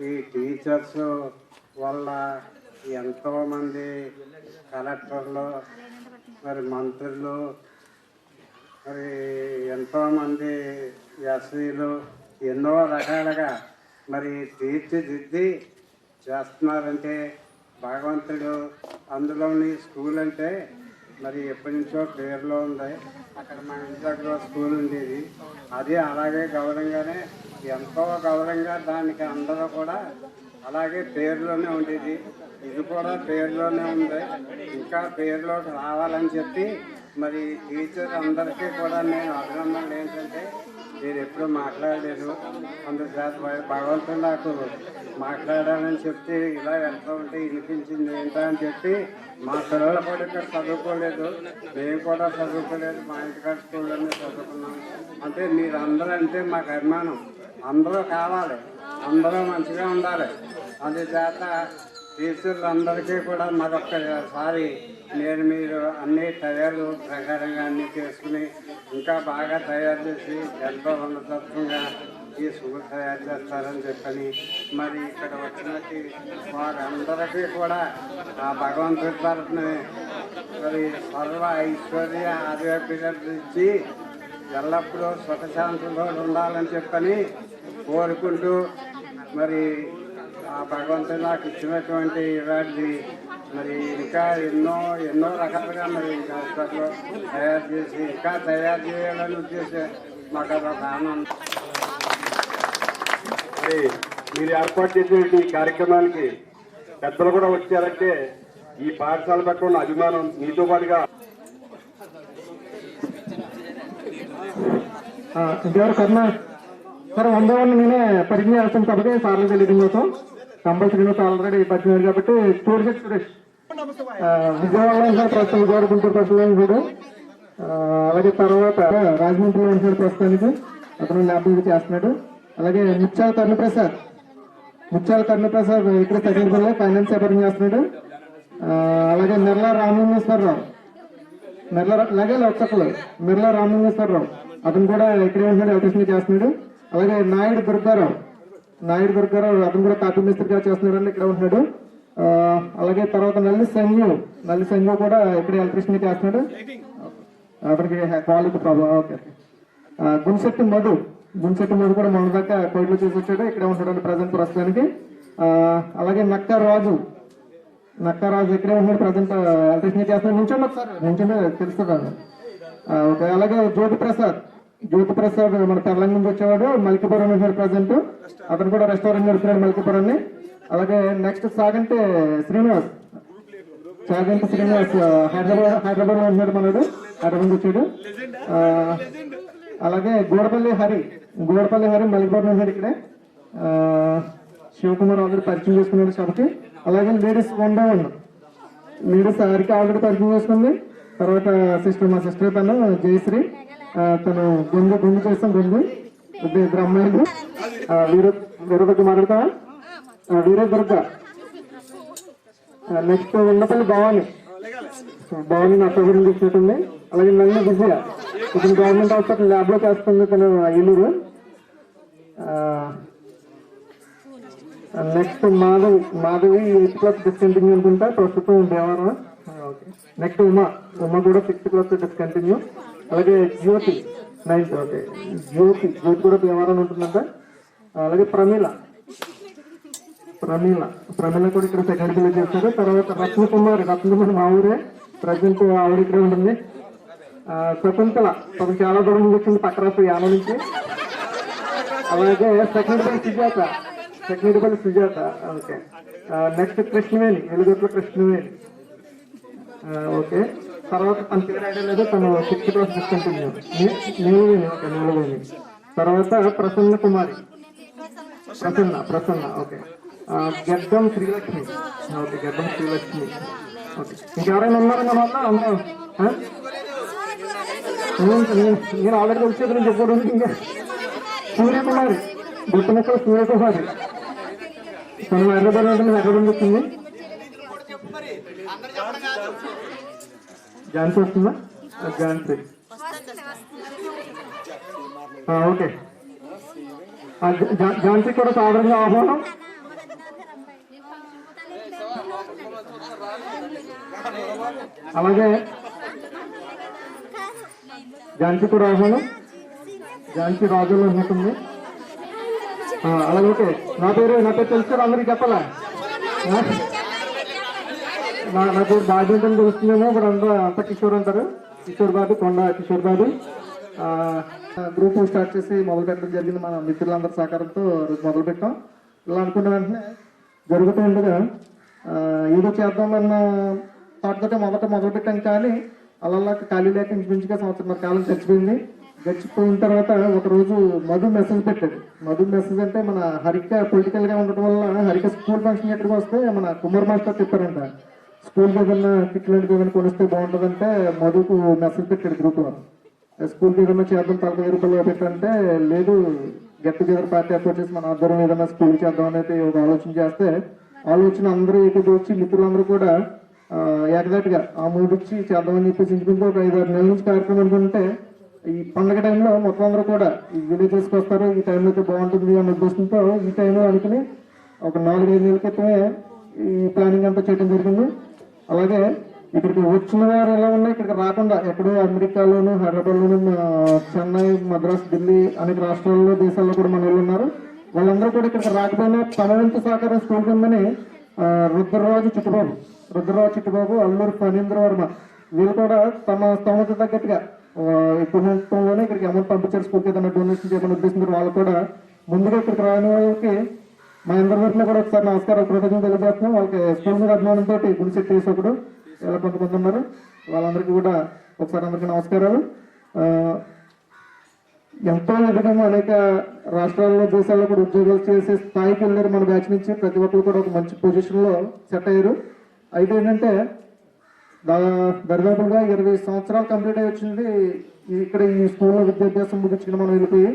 ఈ టీచర్స్ వల్ల ఎంతోమంది కలెక్టర్లు, మరి మంత్రులు, మరి ఎంతోమంది ఎస్సీలు ఎన్నో రకాలుగా మరి తీర్చిదిద్ది చేస్తున్నారంటే భగవంతుడు. అందులోని స్కూల్ అంటే మరి ఎప్పటి నుంచో పేరులో ఉంది. అక్కడ మన ఇంటి దగ్గర స్కూల్ ఉండేది, అది అలాగే గౌరవంగానే ఎంతో గౌరవంగా దానికి అందరూ కూడా అలాగే పేరులోనే ఉండేది, ఇది కూడా పేరులోనే ఉంది. ఇంకా పేరులోకి రావాలని చెప్పి మరి టీచర్ అందరికీ కూడా నేను అభినందనలు ఏంటంటే నేను ఎప్పుడు మాట్లాడలేదు, అందుచేత భగవంతుడు నాకు మాట్లాడాలని చెప్తే ఇలా వెళ్తూ ఉంటే వినిపించింది ఏంటా అని చెప్పి మా పిల్లలు కూడా ఇక్కడ చదువుకోలేదు, మేము కూడా చదువుకోలేదు, మా ఇంటికాడ స్కూల్లోనే చదువుకున్నాం. అంటే మీరందరూ అంటే మాకు అభిమానం, అందరూ కావాలి, అందరూ మంచిగా ఉండాలి. అందుచేత టీచర్లందరికీ కూడా మరొక్కసారి నేను మీరు అన్ని తయారు ప్రకారంగా అన్నీ చేసుకుని ఇంకా బాగా తయారు చేసి ఎంతో ఉన్నతత్వంగా ఈ స్కూల్ తయారు చేస్తారని చెప్పని మరి ఇక్కడ వచ్చినట్టు వారందరికీ కూడా ఆ భగవంతుడి తరఫున మరి సర్వ ఐశ్వర్య ఆరోగ్యాభివృద్ధి ఎల్లప్పుడూ సుఖశాంతితో ఉండాలని చెప్పని కోరుకుంటూ మరి ఆ భగవంతుడు నాకు ఇచ్చినటువంటి ఇలాంటి మరి ఇంకా ఎన్నో రకాలుగా మరి ఇంకా హాస్పిటల్లో తయారు చేసి ఇంకా తయారు చేయాలని ఉద్దేశం మాకు అదొక ఆనందం. మరి మీరు ఏర్పాటు చేసే ఈ కార్యక్రమానికి పెద్దలు కూడా వచ్చారంటే ఈ పాఠశాల పట్ల ఉన్న అభిమానం మీతో పాటుగా ఇంకెవరు కర్ణ సార్ 100 నేనే పరిచయం చేస్తాను కాబట్టి సార్లు తెలియడం కోసం కంపల్సరీ ఆల్రెడీ పరిచయం కాబట్టి టూరిస్ట్ సురేష్ విజయవాడలో సార్ ప్రస్తుతం విజయవాడ గుంటూరు ప్రస్తుతం చూడు. అలాగే తర్వాత రాజమండ్రిలో ఉంటున్నాడు ప్రస్తుతానికి, అతను ల్యాబ్ చేస్తున్నాడు. అలాగే ముత్యాల కర్ణప్రసాద్ ఇక్కడ సెకండ్ ఫైనాన్స్ వ్యాపారం చేస్తున్నాడు. అలాగే నిర్లా రామలింగేశ్వరరావు అలాగే లోక్సభలో నిర్లా రామలింగేశ్వరరావు అతను కూడా ఇక్కడే ఉంటున్నాడు, ఎలక్ట్రిసిటీ చేస్తున్నాడు. అలాగే నాయుడు దుర్గారావు అతను కూడా కాపీ మిస్త్రిగా చేస్తున్నాడు అండి, ఇక్కడ ఉంటున్నాడు. అలాగే తర్వాత నల్లి సంజు కూడా ఇక్కడ ఎలక్ట్రిసిటీ చేస్తున్నాడు, అతనికి క్వాలిటీ ప్రాబ్లం. ఓకే. గుంశెట్టి మధు కూడా మొన్న దాకా కోయిట్లో చేసి వచ్చాడు, ఇక్కడ ఉంటాడు ప్రజెంట్ ప్రస్తుతానికి. అలాగే నక్కా రాజు ఇక్కడే ఉన్నాడు ప్రజెంట్ ఎలక్ట్రిసిటీ చేస్తున్నాడు. నించండి తెలుస్తుంది. ఓకే. అలాగే జ్యోతి ప్రసాద్ మన తెలంగాణ నుంచి వచ్చేవాడు, మల్కీపురం ఉన్నాడు ప్రజెంట్, అతను కూడా రెస్టారెంట్ నడుస్తున్నాడు మల్కీపురాన్ని. అలాగే నెక్స్ట్ సాగంటి శ్రీనివాస్ హైదరాబాద్ లో ఉన్నాడు, మనడు హైదరాబాద్ నుంచి వచ్చాడు. అలాగే గోడపల్లి హరి మల్కీపురం ఉన్నాడు ఇక్కడే. శివకుమార్ ఆల్రెడీ పరిచయం చేసుకున్నాడు సభకి. అలాగే లేడీస్ 1 లేడీస్ హరికి ఆల్రెడీ పరిచయం చేసుకుంది. తర్వాత మా సిస్టర్ తను జయశ్రీ, తను గుండు చేస్తాం ఇద్దరు అమ్మాయిలు. వీరదుర్గ మాట్లాడతావా? వీరదుర్గ. నెక్స్ట్ ఉండపల్లి భవాని నా సౌకర్యం తీసుకుంటుంది. అలాగే నల్ల విజయ ఇతను గవర్నమెంట్ హాస్పిటల్ ల్యాబ్ లో చేస్తుంది, తను Eluru. Next Madhavi 8th class discontinue అనుకుంటా, ప్రస్తుతం దేవరం. ఓకే. నెక్స్ట్ ఉమా కూడా 6th క్లాస్ డిస్కంటిన్యూ. అలాగే జ్యోతి 9th. ఓకే. జ్యోతి కూడా దేవరం ఉంటుందంట. అలాగే ప్రమీల కూడా ఇక్కడ సెకండ్ క్లాస్ చేస్తారు. తర్వాత రత్నకుమారి మా ఊరే ప్రజెంట్, ఆవిడ ఇక్కడే ఉంటుంది. శకుంతల తను చాలా దూరం నుంచి వచ్చింది, పక్క రాష్ట్ర యానం నుంచి. అలాగే second Sujatha. Okay. Next Krishnaveni, Velugutla Krishnaveni. Okay. తర్వాత తన పేరు ఐడియా లేదు, తను 6th క్లాస్ డిస్కంటిన్యూ. నీలవేణి. తర్వాత ప్రసన్న కుమారి ప్రసన్న. ఓకే. గడ్డం శ్రీలక్ష్మి. ఓకే. ఇంకెవరైనా ఉన్నారన్న వల్ల నేను ఆల్రెడీ వచ్చేది నేను చెప్పడం. ఇంకా సూర్యకుమారి, గుట్టముక్కల సూర్యకుమారి, తను హైదరాబాద్ వచ్చింది. ఝాన్సీ వస్తుందా? ఝాన్సీ. ఓకే. ఝాన్సీ కూడా సాధారణంగా ఆహ్వానం. అలాగే ఝాన్సీ కూడా ఆహ్వానం. ఝాన్సీ రాజులో ఉంటుంది. అలాగే ఓకే. నా పేరు తెలుసు, అందరికి చెప్పాలా? నా పేరు బాధ్యతను తెలుస్తుందేమో, ఇప్పుడు అంత కిషోర్ అంటారు. కిషోర్ బాబు గ్రూప్ స్టార్ట్ చేసి మొదలు పెట్టడం జరిగింది. మన మిత్రులందరి సహకారంతో మొదలు పెట్టాం. ఇలా అనుకున్న వెంటనే జరుగుతూ ఉండగా ఏదో చేద్దామన్న థాట్తో మొదలు పెట్టాం, కానీ అలా ఖాళీ లేక ఇంచుమించుగా సంవత్సరం కాలం గడిచిపోయింది. గడిచిపోయిన తర్వాత ఒకరోజు మధు మెసేజ్ పెట్టాడు. మధు మెసేజ్ అంటే మన హరిక పొలిటికల్గా ఉండటం వల్ల హరిక స్కూల్ ఫంక్షన్ ఎక్కడికి వస్తే మన కుమార్ మాస్టర్ చెప్పారంట, స్కూల్కి ఏదైనా కిట్లాంటిది ఏదైనా కొనిస్తే బాగుంటుందంటే మధుకు మెసేజ్ పెట్టాడు గ్రూప్లో. స్కూల్కి ఏదైనా చేద్దాం 40,000 రూపాయలు పెట్టంటే లేదు, గెట్ టుగెదర్ పార్టీ ఏర్పాటు చేసి మన అందరం ఏదైనా స్కూల్కి చేద్దాం అనేది ఒక ఆలోచన చేస్తే ఆలోచన అందరూ వచ్చి మిత్రులందరూ కూడా ఏకదాటిగా ఆ మూడిచ్చి చేద్దామని చెప్పేసి ఇంచుమించు ఒక 5-6 నెలల నుంచి కార్యక్రమం అనుకుంటే ఈ పండుగ టైంలో మొత్తం అందరూ కూడా ఈ విలేజెస్కి వస్తారు, ఈ టైంలో అయితే బాగుంటుంది అన్న ఉద్దేశంతో ఈ టైంలో అనుకుని ఒక 4-5 నెలల క్రితమే ఈ ప్లానింగ్ అంతా చేయడం జరిగింది. అలాగే ఇక్కడికి వచ్చిన వారు ఎలా ఉన్నా ఇక్కడికి రాకుండా ఎక్కడో అమెరికాలోను, హైదరాబాద్లోను, చెన్నై, మద్రాస్, ఢిల్లీ అనేక రాష్ట్రాల్లో, దేశాల్లో కూడా మన వాళ్ళు ఉన్నారు. వాళ్ళందరూ కూడా ఇక్కడికి రాకపోయినా తమ వంతు సహకారం స్కూల్ కిందని రుద్రరాజు చిట్టుబాబు, అల్లూరు ఫణీంద్ర వర్మ వీళ్ళు కూడా తమ స్తోమత తగ్గట్టుగా ప్రభుత్వంలోనే ఇక్కడికి అమౌంట్ పంపించారు. స్కూల్కి ఏదైనా డొనేషన్ చేయమని ఉద్దేశించారు. వాళ్ళు కూడా ముందుగా ఇక్కడికి రాని వాళ్ళకి మా అందరి వరకు కూడా ఒకసారి నమస్కారం కృతజ్ఞతలు తెలియజేస్తున్నాం. వాళ్ళకి స్కూల్ మీద అభిమానంతో గుడిసెట్ చేసి ఒకడు ఇలా కొంతమంది ఉన్నారు, వాళ్ళందరికీ కూడా ఒకసారి అందరికీ నమస్కారాలు. ఎంతో ఎదగము అనేక రాష్ట్రాల్లో, దేశాల్లో కూడా ఉద్యోగాలు చేసే స్థాయికి వెళ్ళారు మన బ్యాచ్ నుంచి. ప్రతి ఒక్కరు కూడా ఒక మంచి పొజిషన్లో సెట్ అయ్యారు. అయితే ఏంటంటే దరిదాపులుగా 20 సంవత్సరాలు కంప్లీట్ అయ్యి వచ్చింది ఇక్కడ ఈ స్కూల్లో విద్యాభ్యాసం ముగించుకుని మనం వెళ్ళిపోయి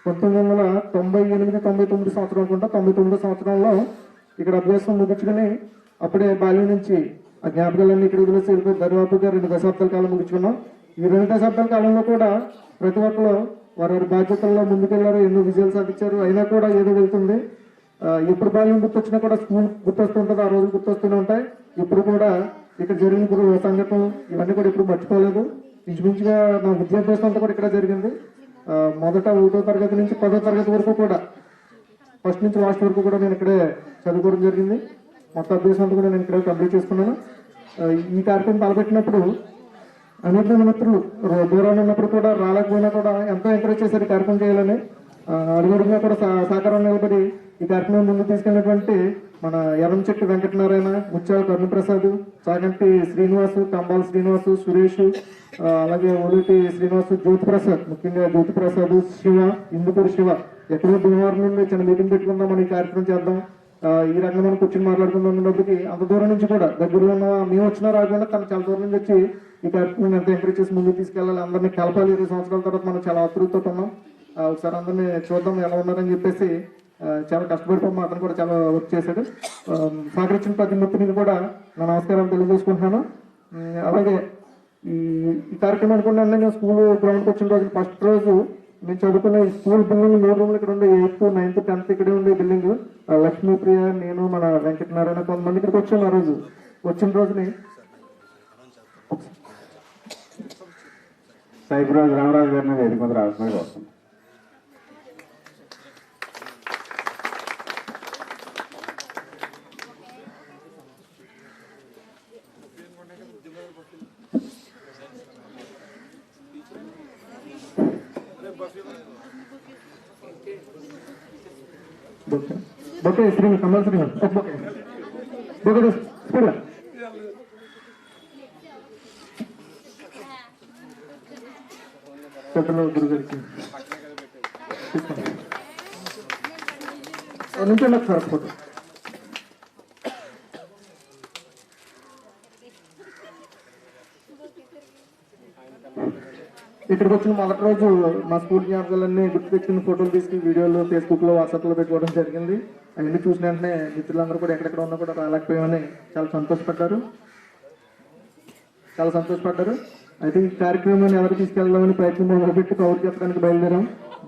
1998-99 సంవత్సరం అనుకుంటా, 99 సంవత్సరంలో ఇక్కడ అభ్యాసం ముగించుకుని అప్పుడే బాల్యం నుంచి ఆ జ్ఞాపకాలన్నీ ఇక్కడ వదిలేసి వెళ్ళిపోయి దరిదాపుగా 2 దశాబ్దాల కాలం ముగించుకున్నాం. ఈ 2 దశాబ్దాల కాలంలో కూడా ప్రతి ఒక్కరు వారి బాధ్యతల్లో ముందుకెళ్లారు, ఎన్నో విజయాలు సాధించారు. అయినా కూడా ఏదో వెళ్తుంది. ఎప్పుడు బాల్యం గుర్తొచ్చినా కూడా స్కూల్ గుర్తొస్తుంటుంది, ఆ రోజు గుర్తొస్తూనే ఉంటాయి. ఇప్పుడు కూడా ఇక్కడ జరిగిన సంఘటనలు ఇవన్నీ కూడా ఎప్పుడు మర్చిపోలేదు. ఇంచుమించుగా నా విద్యాభ్యాసం అంతా కూడా ఇక్కడ జరిగింది. మొదట 1వ తరగతి నుంచి 10వ తరగతి వరకు కూడా, ఫస్ట్ నుంచి లాస్ట్ వరకు కూడా నేను ఇక్కడే చదువుకోవడం జరిగింది. మొత్తం అభ్యాసం అంతా కూడా నేను ఇక్కడే కంప్లీట్ చేసుకున్నాను. ఈ కార్యక్రమం తలపెట్టినప్పుడు అనేక మిత్రులు దూరాన్ని ఉన్నప్పుడు కూడా రాలేకపోయినా కూడా ఎంతో ఎంకరేజ్ చేశారు ఈ కార్యక్రమం చేయాలని. అడుగుడుగా కూడా సహకారం నిలబడి ఈ కార్యక్రమం ముందు తీసుకెళ్ళినటువంటి మన ఎర్రంచెట్టి వెంకటనారాయణ, ముత్యాల కరుణప్రసాద్, చాగంటి శ్రీనివాసు, కంబాల శ్రీనివాసు, సురేష్, అలాగే ఒలిటి శ్రీనివాసు, జ్యోతిప్రసాద్, ముఖ్యంగా జ్యోతిప్రసాద్, శివ, ఇందుకూరు శివ ఎక్కడో భీమవరం నుండి చిన్న మీటింగ్ పెట్టుకుందాం, మన ఈ కార్యక్రమం చేద్దాం, ఈ రంగం మనం కూర్చొని మాట్లాడుకుందాం అన్నప్పటికీ అంత దూరం నుంచి కూడా దగ్గరలో ఉన్న మేము వచ్చినా రాకుండా తను చాలా దూరం నుంచి వచ్చి ఈ కార్యక్రమం ఎంత ఎంకరేజ్ చేసి ముందుకు తీసుకెళ్ళాలి, అందరినీ కలపాలి. 20 సంవత్సరాల తర్వాత మనం చాలా ఆతృతతో ఉన్నాం. ఒకసారి అందరినీ చూద్దాం ఎలా ఉన్నారని చెప్పేసి చాలా కష్టపడిపోయి అతను కూడా చాలా వర్క్ చేశాడు. సహకరించిన ప్రతి మిత్రునికి కూడా నా నమస్కారాలు తెలియజేసుకుంటున్నాను. అలాగే ఈ కార్యక్రమం కూడా నేను స్కూల్ గ్రౌండ్కి వచ్చిన రోజు ఫస్ట్ రోజు నేను చదువుకున్న ఈ స్కూల్ బిల్డింగ్ 3 రూమ్లు ఇక్కడ ఉండే, 8th, 9th, 10th ఇక్కడే ఉండే బిల్డింగ్. లక్ష్మీప్రియ, నేను, మన వెంకటనారాయణ కొంతమంది ఇక్కడికి వచ్చాను. ఆ రోజు వచ్చిన రోజుని సైబరాజు రామరాజు గారిని వేదిక మీద రావాల్సిన కోసం bouquet Shri Kamal Shri bouquet bouquet స్పీడ్గా పెద్దలు గురుగారికి నుంచి ఒకసారి ఫోటో. ఇక్కడికి వచ్చిన మొదటి రోజు మా స్కూల్ జ్ఞాపకాలన్నీ గుర్తు తెచ్చిన ఫోటోలు తీసుకుని వీడియోలు ఫేస్బుక్లో, వాట్సాప్లో పెట్టుకోవడం జరిగింది. అవన్నీ చూసిన వెంటనే మిత్రులందరూ కూడా ఎక్కడెక్కడ ఉన్నా కూడా రాలేకపోయామని చాలా సంతోషపడ్డారు. అయితే ఈ కార్యక్రమాన్ని ఎవరు తీసుకెళ్దామని ప్రయత్నం మొదలుపెట్టి కవర్ చెప్పడానికి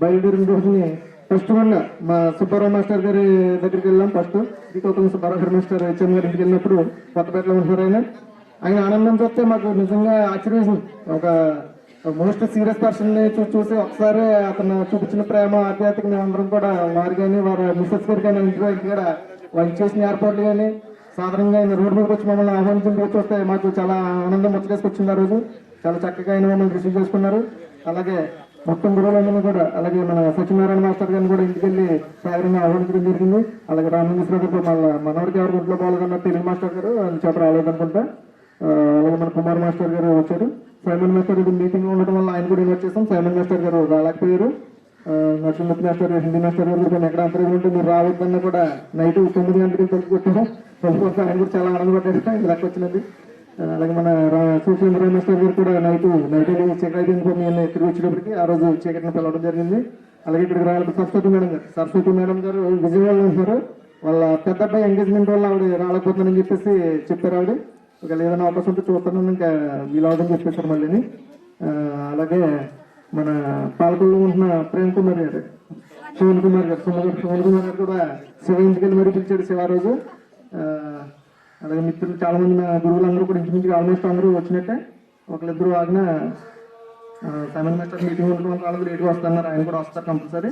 బయలుదేరిన రోజుని ఫస్ట్ వన్ మా సుబ్బారావు మాస్టర్ గారి దగ్గరికి వెళ్ళాం. ఫస్ట్ శ్రీకాకుళం సుబ్బారావు గారి మాస్టర్ హెచ్ఎం గారి ఇంటికి వెళ్ళినప్పుడు కొత్తపేటలో ఉంటారు ఆయన ఆనందం చూస్తే మాకు నిజంగా ఆశ్చర్యం. ఒక మోస్ట్ సీరియస్ పర్సన్ ని చూసి ఒకసారి అతను చూపించిన ప్రేమ, ఆప్యాయతకి మేమందరం కూడా వారు కానీ వారి మిస్సెస్ గారు కానీ ఇంటికాడ వాళ్ళు చేసిన ఏర్పాట్లు కానీ సాధారణంగా ఆయన రోడ్డు మీదకి వచ్చి మమ్మల్ని ఆహ్వానించిన రోజు వస్తే మాకు చాలా ఆనందం వచ్చేసుకొచ్చింది. ఆ రోజు చాలా చక్కగా ఆయన మమ్మల్ని రిసీవ్ చేసుకున్నారు. అలాగే మొత్తం గురువులందరినీ కూడా, అలాగే మన సత్యనారాయణ మాస్టర్ గారిని కూడా ఇంటికి వెళ్ళి సాగరంగా ఆహ్వానించడం జరిగింది. అలాగే రామలింగేశ్వర గారు మళ్ళీ మనవరికి ఎవరు ఇంట్లో పాల్గొన్న తెలుగు మాస్టర్ గారు అని చెప్ప రాలేదనుకుంటా. అలాగే మన కుమార్ మాస్టర్ గారు వచ్చారు. సైమన్ మాస్టర్ గారు మీటింగ్ ఉండడం వల్ల ఆయన కూడా ఇన్వైట్ చేస్తాం. సైమన్ మాస్టర్ గారు రాలేకపోయారు. నరసింహ మాస్టర్ గారు, హిందీ మాస్టర్ గారు కూడా ఎక్కడ అంతరం ఉంటే మీరు రావద్దన్నా కూడా నైట్ 9 గంటలకి తలుపు కొట్టాము. ఆయన కూడా చాలా ఆనందపడ్డారు ఇలాగ వచ్చినది. అలాగే మన సుశీంద్ర మాస్టర్ గారు కూడా నైట్ చీకటి నేను తిరిగి వచ్చేటప్పటికి ఆ రోజు చీకటిని పిలవడం జరిగింది. అలాగే ఇక్కడికి రావాలి సరస్వతి మేడం గారు విజయవాడలో ఉంటున్నారు. వాళ్ళ పెద్ద అబ్బాయి ఎంగేజ్మెంట్ వల్ల ఆవిడ రాలేకపోతుందని చెప్పేసి చెప్పారు. ఆవిడ ఒకవేళ ఏదైనా అవకాశం ఉంటే చూస్తాను ఇంకా వీలవదని చెప్పేశారు మళ్ళీ. అలాగే మన పాలకొల్లో ఉంటున్న ప్రేమ్ కుమార్ గారు, శివన్ కుమార్ గారు కూడా శివ ఇంటికి వెళ్ళి మరీ పిలిచాడు శివ రోజు. అలాగే మిత్రులు చాలా మంది నా గురువులందరూ కూడా ఇంచుమించుగా ఆల్మోస్ట్ అందరూ వచ్చినట్టే. ఒకరిద్దరు ఆగిన సైమన్ మాస్టర్ మీటింగ్ ఉండడం వల్ల వాళ్ళు లేట్గా వస్తున్నారు. ఆయన కూడా వస్తారు కంపల్సరీ.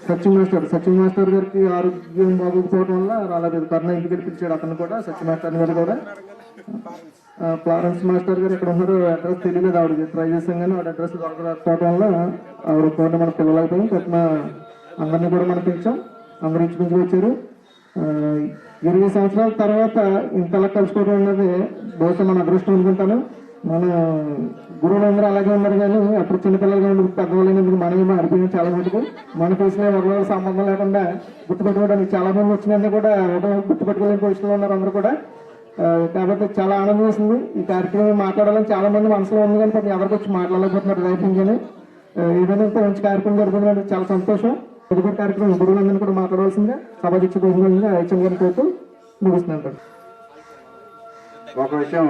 సచిన్ మాస్టర్ గారికి ఆరోగ్యం బాగోకపోవడం వల్ల రాలేదు. కరోనా ఇంటికి వెళ్ళి పిలిచాడు అతను కూడా, సచిన్ మాస్టర్ గారు కూడా. ఫ్లారెన్స్ మాస్టర్ గారు ఇక్కడ ఉన్నారు. అడ్రస్ తెలియలేదు ఆవిడకి, ట్రై చేసాం కానీ ఆవిడ అడ్రస్ దొరకకపోవడం వల్ల ఆవిడ ఫోన్ మన పిల్లలైపోయాం. కట్టిన అందరినీ కూడా మనం పిలిచాం. అందరూ ఇంచుమించుగా వచ్చారు. 20 సంవత్సరాల తర్వాత ఇంతలా కలుసుకోవడం అన్నది బహుశా మన అదృష్టం అనుకుంటాను. మన గురువులందరూ అలాగే ఉన్నారు కానీ అప్పుడు చిన్నపిల్లలుగా ఉండి పెద్దవాళ్ళైనందుకు మనమే మారిపోయినాం చాలా మటుకు. మన పొజిషన్ ఒకవేళ సంబంధం లేకుండా గుర్తుపెట్టుకోవడానికి చాలా మంది వచ్చినందుకు కూడా ఒక గుర్తుపెట్టుకోలేని పొజిషన్లో ఉన్నారు అందరూ కూడా. కాబట్టి చాలా ఆనందం వేసింది. ఈ కార్యక్రమం మాట్లాడాలని చాలా మంది మనసులో ఉంది కానీ కొంచెం ఎవరికి వచ్చి మాట్లాడలేకపోతున్నారు రైటింగ్ని. ఏదైనా మంచి కార్యక్రమం జరుగుతుందంటే చాలా సంతోషం. తదుపరి కార్యక్రమం గురువులందరినీ కూడా మాట్లాడవలసిందే సభాధ్యక్ష గోవిందంగా ఐచం గారిని కోరుతూ ముగిస్తున్నాను. ఒక విషయం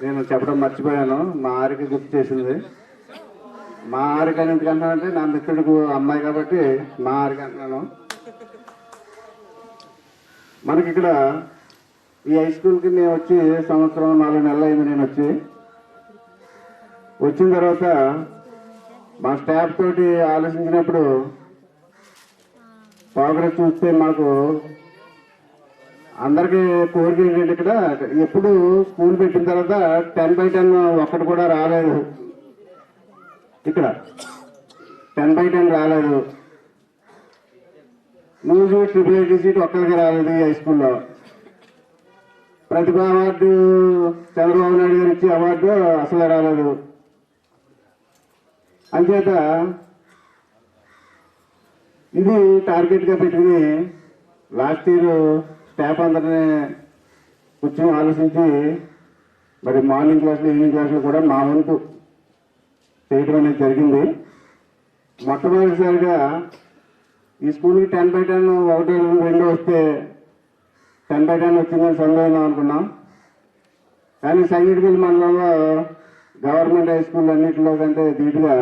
నేను చెప్పడం మర్చిపోయాను, మా ఆరికి గుర్తు చేసింది. మా ఆరికి అని ఎందుకంటానంటే నా మిత్రుడికి అమ్మాయి కాబట్టి మా ఆరికి అంటున్నాను. మనకి ఇక్కడ ఈ హై స్కూల్కి నేను వచ్చి సంవత్సరం 4 నెలలు అయింది. నేను వచ్చిన తర్వాత మా స్టాఫ్ తోటి ఆలోచించినప్పుడు ప్రోగ్రెస్ చూస్తే మాకు అందరికీ కోరిక ఏంటంటే ఇక్కడ ఎప్పుడు స్కూల్ పెట్టిన తర్వాత 10/10 ఒక్కటి కూడా రాలేదు. ఇక్కడ 10/10 రాలేదు. న్యూస్ ట్రిపుల్ సీట్ ఒక్కరికి రాలేదు ఈ హై స్కూల్లో. ప్రతిభా అవార్డు చంద్రబాబు నాయుడు గారు ఇచ్చే అవార్డు అసలు రాలేదు. అంచేత ఇది టార్గెట్గా పెట్టుకుని లాస్ట్ ఇయర్ స్టాఫ్ అందరినీ కూర్చొని ఆలోచించి మరి మార్నింగ్ క్లాసులు ఈవినింగ్ క్లాసులు కూడా మా వంతు చేయడం అనేది జరిగింది. మొట్టమొదటిసారిగా ఈ స్కూల్కి 10/10 1 2 వస్తే 10/10 వచ్చిందని సందేహం అనుకున్నాం. కానీ సంగీతగిరి మండలంలో గవర్నమెంట్ హై స్కూల్ అన్నింటిలో కంటే ధీటుగా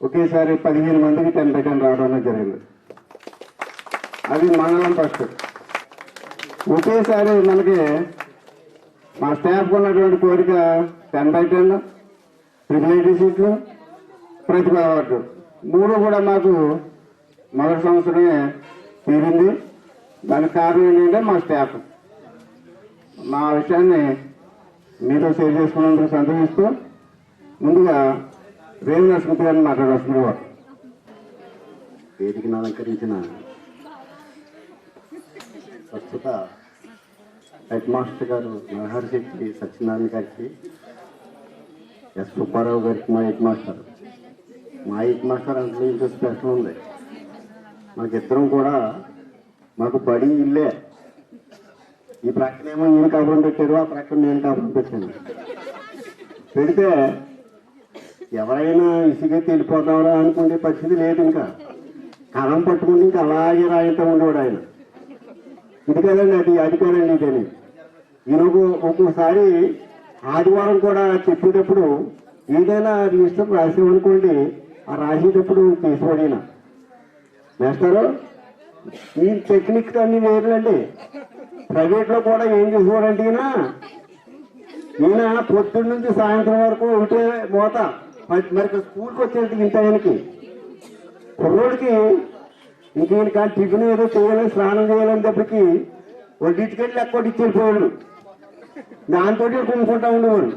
ఒకేసారి 15 మందికి 10/10 రావడం అనేది జరిగింది. అది మండలం ఫస్ట్. ఒకేసారి మనకి మా స్టాఫ్ ఉన్నటువంటి కోరిక 10/10 ట్రిపుల్ సీట్లు ప్రతిభా అవార్డు 3 కూడా మాకు మొదటి సంవత్సరమే తీరింది. దానికి కారణం ఏంటంటే మా స్టాఫ్. మా విషయాన్ని మీతో షేర్ చేసుకున్నందుకు సంతోషిస్తూ ముందుగా రేణు నరసింహ గారిని మాట్లాడాల్సింది. వేదికను అలంకరించిన ప్రస్తుత హెడ్ మాస్టర్ గారు నరహరిశెట్టి సత్యనారాయణ గారికి, ఎస్ సుబ్బారావు గారికి మా హెడ్ మాస్టర్ అంటే ఇంకో స్పెషల్ ఉంది. మాకిద్దరం కూడా మాకు బడి ఇల్లే. ఈ ప్రక్కనేమో ఈయన కాపురం పెట్టారు, ఆ ప్రక్కన నేను కాపురం పెట్టాను. పెడితే ఎవరైనా ఇసుకెత్తి వెళ్ళిపోతామరా అనుకునే పరిస్థితి లేదు. ఇంకా కలం పట్టుకుని ఇంకా అలాగే రాయితూ ఉండేవాడు ఆయన. ఇది కదండి అది కదండి ఇదని. ఈయన ఒక్కోసారి ఆదివారం కూడా చెప్పేటప్పుడు ఏదైనా రిజిస్టర్ రాసామనుకోండి, ఆ రాసేటప్పుడు కేసుపడిన మేస్తారు ఈ టెక్నిక్ అన్ని వేరులండి. ప్రైవేట్లో కూడా ఏం చేసేవాడంటే ఈయన పొద్దున్న నుంచి సాయంత్రం వరకు ఒకటే మోత. మరి స్కూల్కి వచ్చేది ఇంత ఆయనకి కుర్రోడికి ఇంకేం కానీ టిఫిన్ ఏదో చేయాలని స్నానం చేయాలనేటప్పటికి వడ్డింటికెళ్ళి ఎక్కడ ఇచ్చి వెళ్ళిపోయాడు. దాంతో కొనుక్కుంటా ఉండేవాడు.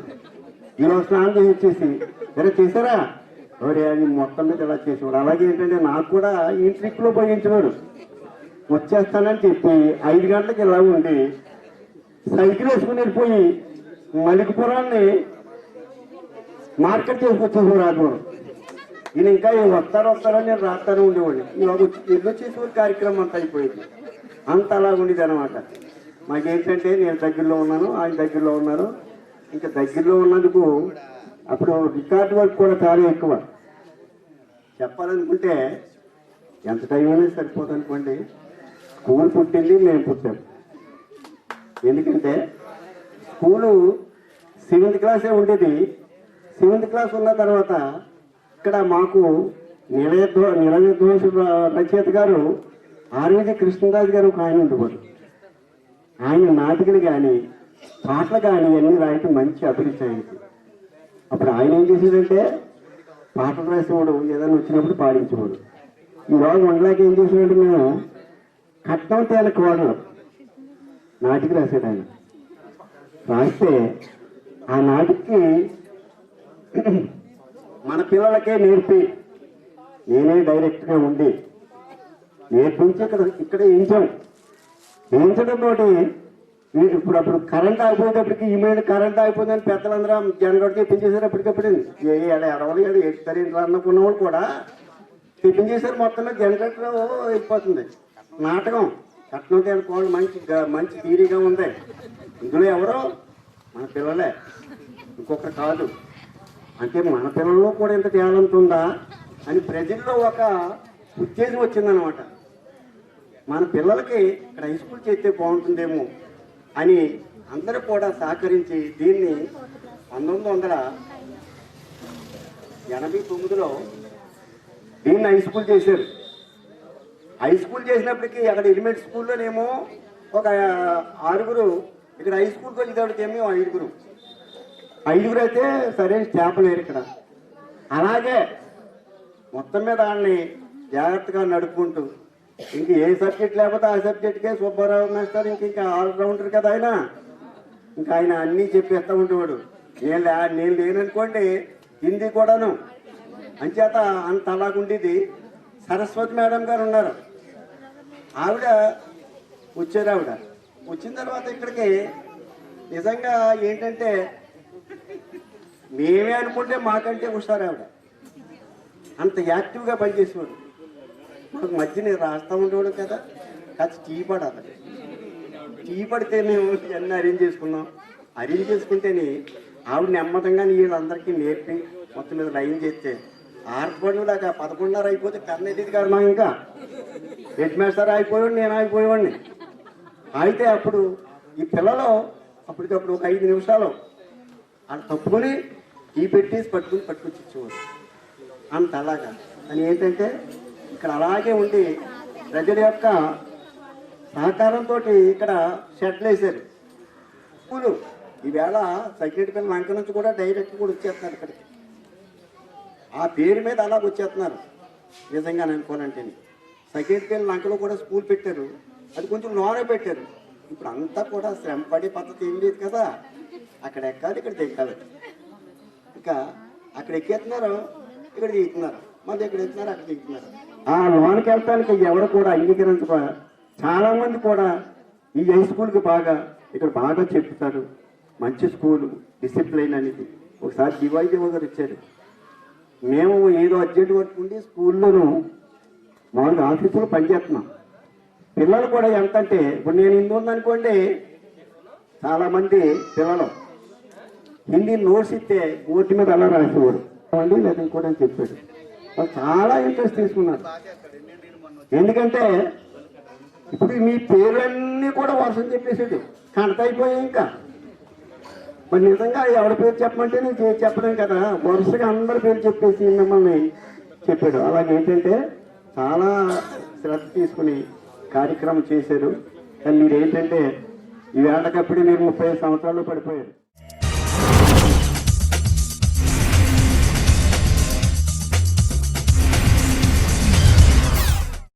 ఈరోజు స్నానం చేసి వచ్చేసి వేరే చేశారా ఎవరే అని మొత్తం మీద ఇలా చేసేవాడు. అలాగే ఏంటంటే నాకు కూడా ఈ ట్రిక్లో పోయించేవాడు. వచ్చేస్తానని చెప్పి 5 గంటలకు ఇలా ఉండి సైకిల్ వేసుకుని వెళ్ళిపోయి మలికిపురాన్ని మార్కెట్ చేసుకొచ్చేసేవాడు రాజమౌళి. ఈయన ఇంకా వస్తారని నేను రాస్తానే ఉండేవాడిని. ఇవాళ ఎన్నో చేసేవాడు కార్యక్రమం అంతా అయిపోయింది. అంత అలా ఉండేది అనమాట. మాకేంటంటే నేను దగ్గరలో ఉన్నాను, ఆయన దగ్గరలో ఉన్నారు. ఇంకా దగ్గరలో ఉన్నందుకు అప్పుడు రికార్డు వర్క్ కూడా చాలా ఎక్కువ. చెప్పాలనుకుంటే ఎంత టైం అయినా సరిపోదు అనుకోండి. స్కూల్ పుట్టింది, మేము పుట్టాం. ఎందుకంటే స్కూలు 7th క్లాసే ఉండేది. 7th క్లాస్ ఉన్న తర్వాత ఇక్కడ మాకు నిలవిధ్వంసుల రచయిత గారు ఆర్విజి కృష్ణరాజు గారు ఒక ఆయన ఉండేవారు. ఆయన నాటికలు కానీ పాటలు కానీ అన్నీ రాయటం మంచి అభిరుచి ఆయనకి. అప్పుడు ఆయన ఏం చేసేదంటే పాటలు రాసేవాడు, ఏదైనా వచ్చినప్పుడు పాడించేవాడు. ఈరోజు ఉండలేక ఏం చేసేవాడు, మేము కట్నం తేల కోడలు నాటికి రాసాడు ఆయన. రాస్తే ఆ నాటికి మన పిల్లలకే నేర్పి నేనే డైరెక్ట్గా ఉండి నేర్పించి ఇక్కడ వేయించడంతో అప్పుడు కరెంట్ ఆగిపోయేటప్పటికి ఇమీడియట్ కరెంట్ ఆగిపోయిందని పెద్దలందరూ జనరేటర్ తెప్పించేశారు. ఎప్పటికప్పుడు ఎడవలు ఎడుతారు అనుకున్న వాళ్ళు కూడా తెప్పించేశారు. మొత్తంలో జనరేటర్ అయిపోతుంది. నాటకం కట్నం తేలుకోవాలి మంచి థీరీగా ఉంది. ఇందులో ఎవరో మన పిల్లలే, ఇంకొకరు కాదు. అంటే మన పిల్లల్లో కూడా ఇంత టాలెంట్ ఉందా అని ప్రజల్లో ఒక ఉత్తేజం వచ్చిందనమాట. మన పిల్లలకి ఇక్కడ హై స్కూల్ చేస్తే బాగుంటుందేమో అని అందరూ కూడా సహకరించి దీన్ని 1989లో దీన్ని హై స్కూల్ చేశారు. హై స్కూల్ చేసినప్పటికీ అక్కడ ఎలిమెంటరీ స్కూల్లోనేమో ఒక 6గురు, ఇక్కడ హై స్కూల్కి వచ్చేటప్పటికేమో 5గురు అయితే సరైన స్టాఫ్ లేరు ఇక్కడ. అలాగే మొత్తం మీద వాళ్ళని జాగ్రత్తగా నడుపుకుంటూ ఇంక ఏ సబ్జెక్ట్ లేకపోతే ఆ సబ్జెక్ట్కే సుబ్బారావు మాస్టర్ ఇంకా ఆల్రౌండర్ కదా ఆయన. ఇంకా ఆయన అన్నీ చెప్పేస్తూ ఉండేవాడు. నేను లేననుకోండి హిందీ కూడాను. అంచేత అంత అలాగుండేది. సరస్వతి మేడం గారు ఉన్నారు. ఆవిడ వచ్చారు. ఆవిడ వచ్చిన తర్వాత ఇక్కడికి నిజంగా ఏంటంటే మేమే అనుకుంటే మాకంటే వస్తారు. ఆవిడ అంత యాక్టివ్గా పనిచేసేవాడు. మాకు మధ్య నేను రాస్తూ ఉండేవాడు కదా, కాస్త టీ పడాలి. టీ పడితే మేము అన్నీ అరేంజ్ చేసుకున్నాం. అరేంజ్ చేసుకుంటేనే ఆవిడ నెమ్మదంగా వీళ్ళందరికీ నేర్పి మొత్తం మీద లైన్ చేస్తే 6 దాకా 11:30 అయిపోతే కర్ణేది కాదు. మా ఇంకా హెడ్ మాస్టర్ అయిపోయాడు, నేను అయిపోయేవాడిని. అయితే అప్పుడు ఈ పిల్లలు అప్పటికప్పుడు ఒక 5 నిమిషాలు వాళ్ళు తప్పుకొని టీ పెట్టేసి పట్టుకొచ్చి ఇచ్చేవాడు. అంత అలాగా అని ఏంటంటే ఇక్కడ అలాగే ఉండి ప్రజల యొక్క సహకారంతో ఇక్కడ షెడ్లు వేశారు. స్కూలు ఈవేళ సెక్రటరీ లంక నుంచి కూడా డైరెక్ట్ కూడా వచ్చేస్తున్నారు ఇక్కడికి. ఆ పేరు మీద అలాగ వచ్చేస్తున్నారు. నిజంగా అనుకోనంటే సెక్రటరీ లంకలో కూడా స్కూల్ పెట్టారు. అది కొంచెం లోనే పెట్టారు. ఇప్పుడు అంతా కూడా శ్రమ పడే పద్ధతి ఏం లేదు కదా. అక్కడ ఎక్కాలి, ఇక్కడ దిక్కాలి. ఇంకా అక్కడ ఎక్కేస్తున్నారు, ఇక్కడ దిగుతున్నారు, మళ్ళీ ఇక్కడ ఎక్కుతున్నారు, అక్కడ దిగుతున్నారు. ఆ లోనికి వెళ్తానికి ఎవరు కూడా అంగీకరించక చాలా మంది కూడా ఈ హై స్కూల్కి ఇక్కడ బాగా చెప్తారు. మంచి స్కూలు, డిసిప్లైన్ అనేది. ఒకసారి డివైజీఓ గారు ఇచ్చారు. మేము ఏదో అర్జెంట్ వర్క్ ఉండి స్కూల్లోనూ మామూలుగా ఆఫీసులో పనిచేస్తున్నాం. పిల్లలు కూడా ఎంత అంటే ఇప్పుడు నేను హిందీ ఉందనుకోండి, చాలామంది పిల్లలు హిందీ నోట్స్ ఇస్తే బోర్డు మీద అలా రాసేవాడు అండి, లేదా ఇంకోటి అని చెప్పాడు. వాళ్ళు చాలా ఇంట్రెస్ట్ తీసుకున్నారు. ఎందుకంటే ఇప్పుడు మీ పేర్లన్నీ కూడా వర్షం చెప్పేసాడు, కంట అయిపోయాయి. ఇంకా మరి నిజంగా ఎవరి పేరు చెప్పమంటే నేను చెప్పలేను కదా. వరుసగా అందరి పేరు చెప్పేసి మిమ్మల్ని చెప్పాడు. అలాగేంటంటే చాలా శ్రద్ధ తీసుకుని కార్యక్రమం చేశారు. కానీ మీరు ఏంటంటే ఈ వేళకప్పుడు మీరు 30 సంవత్సరాలు పడిపోయారు.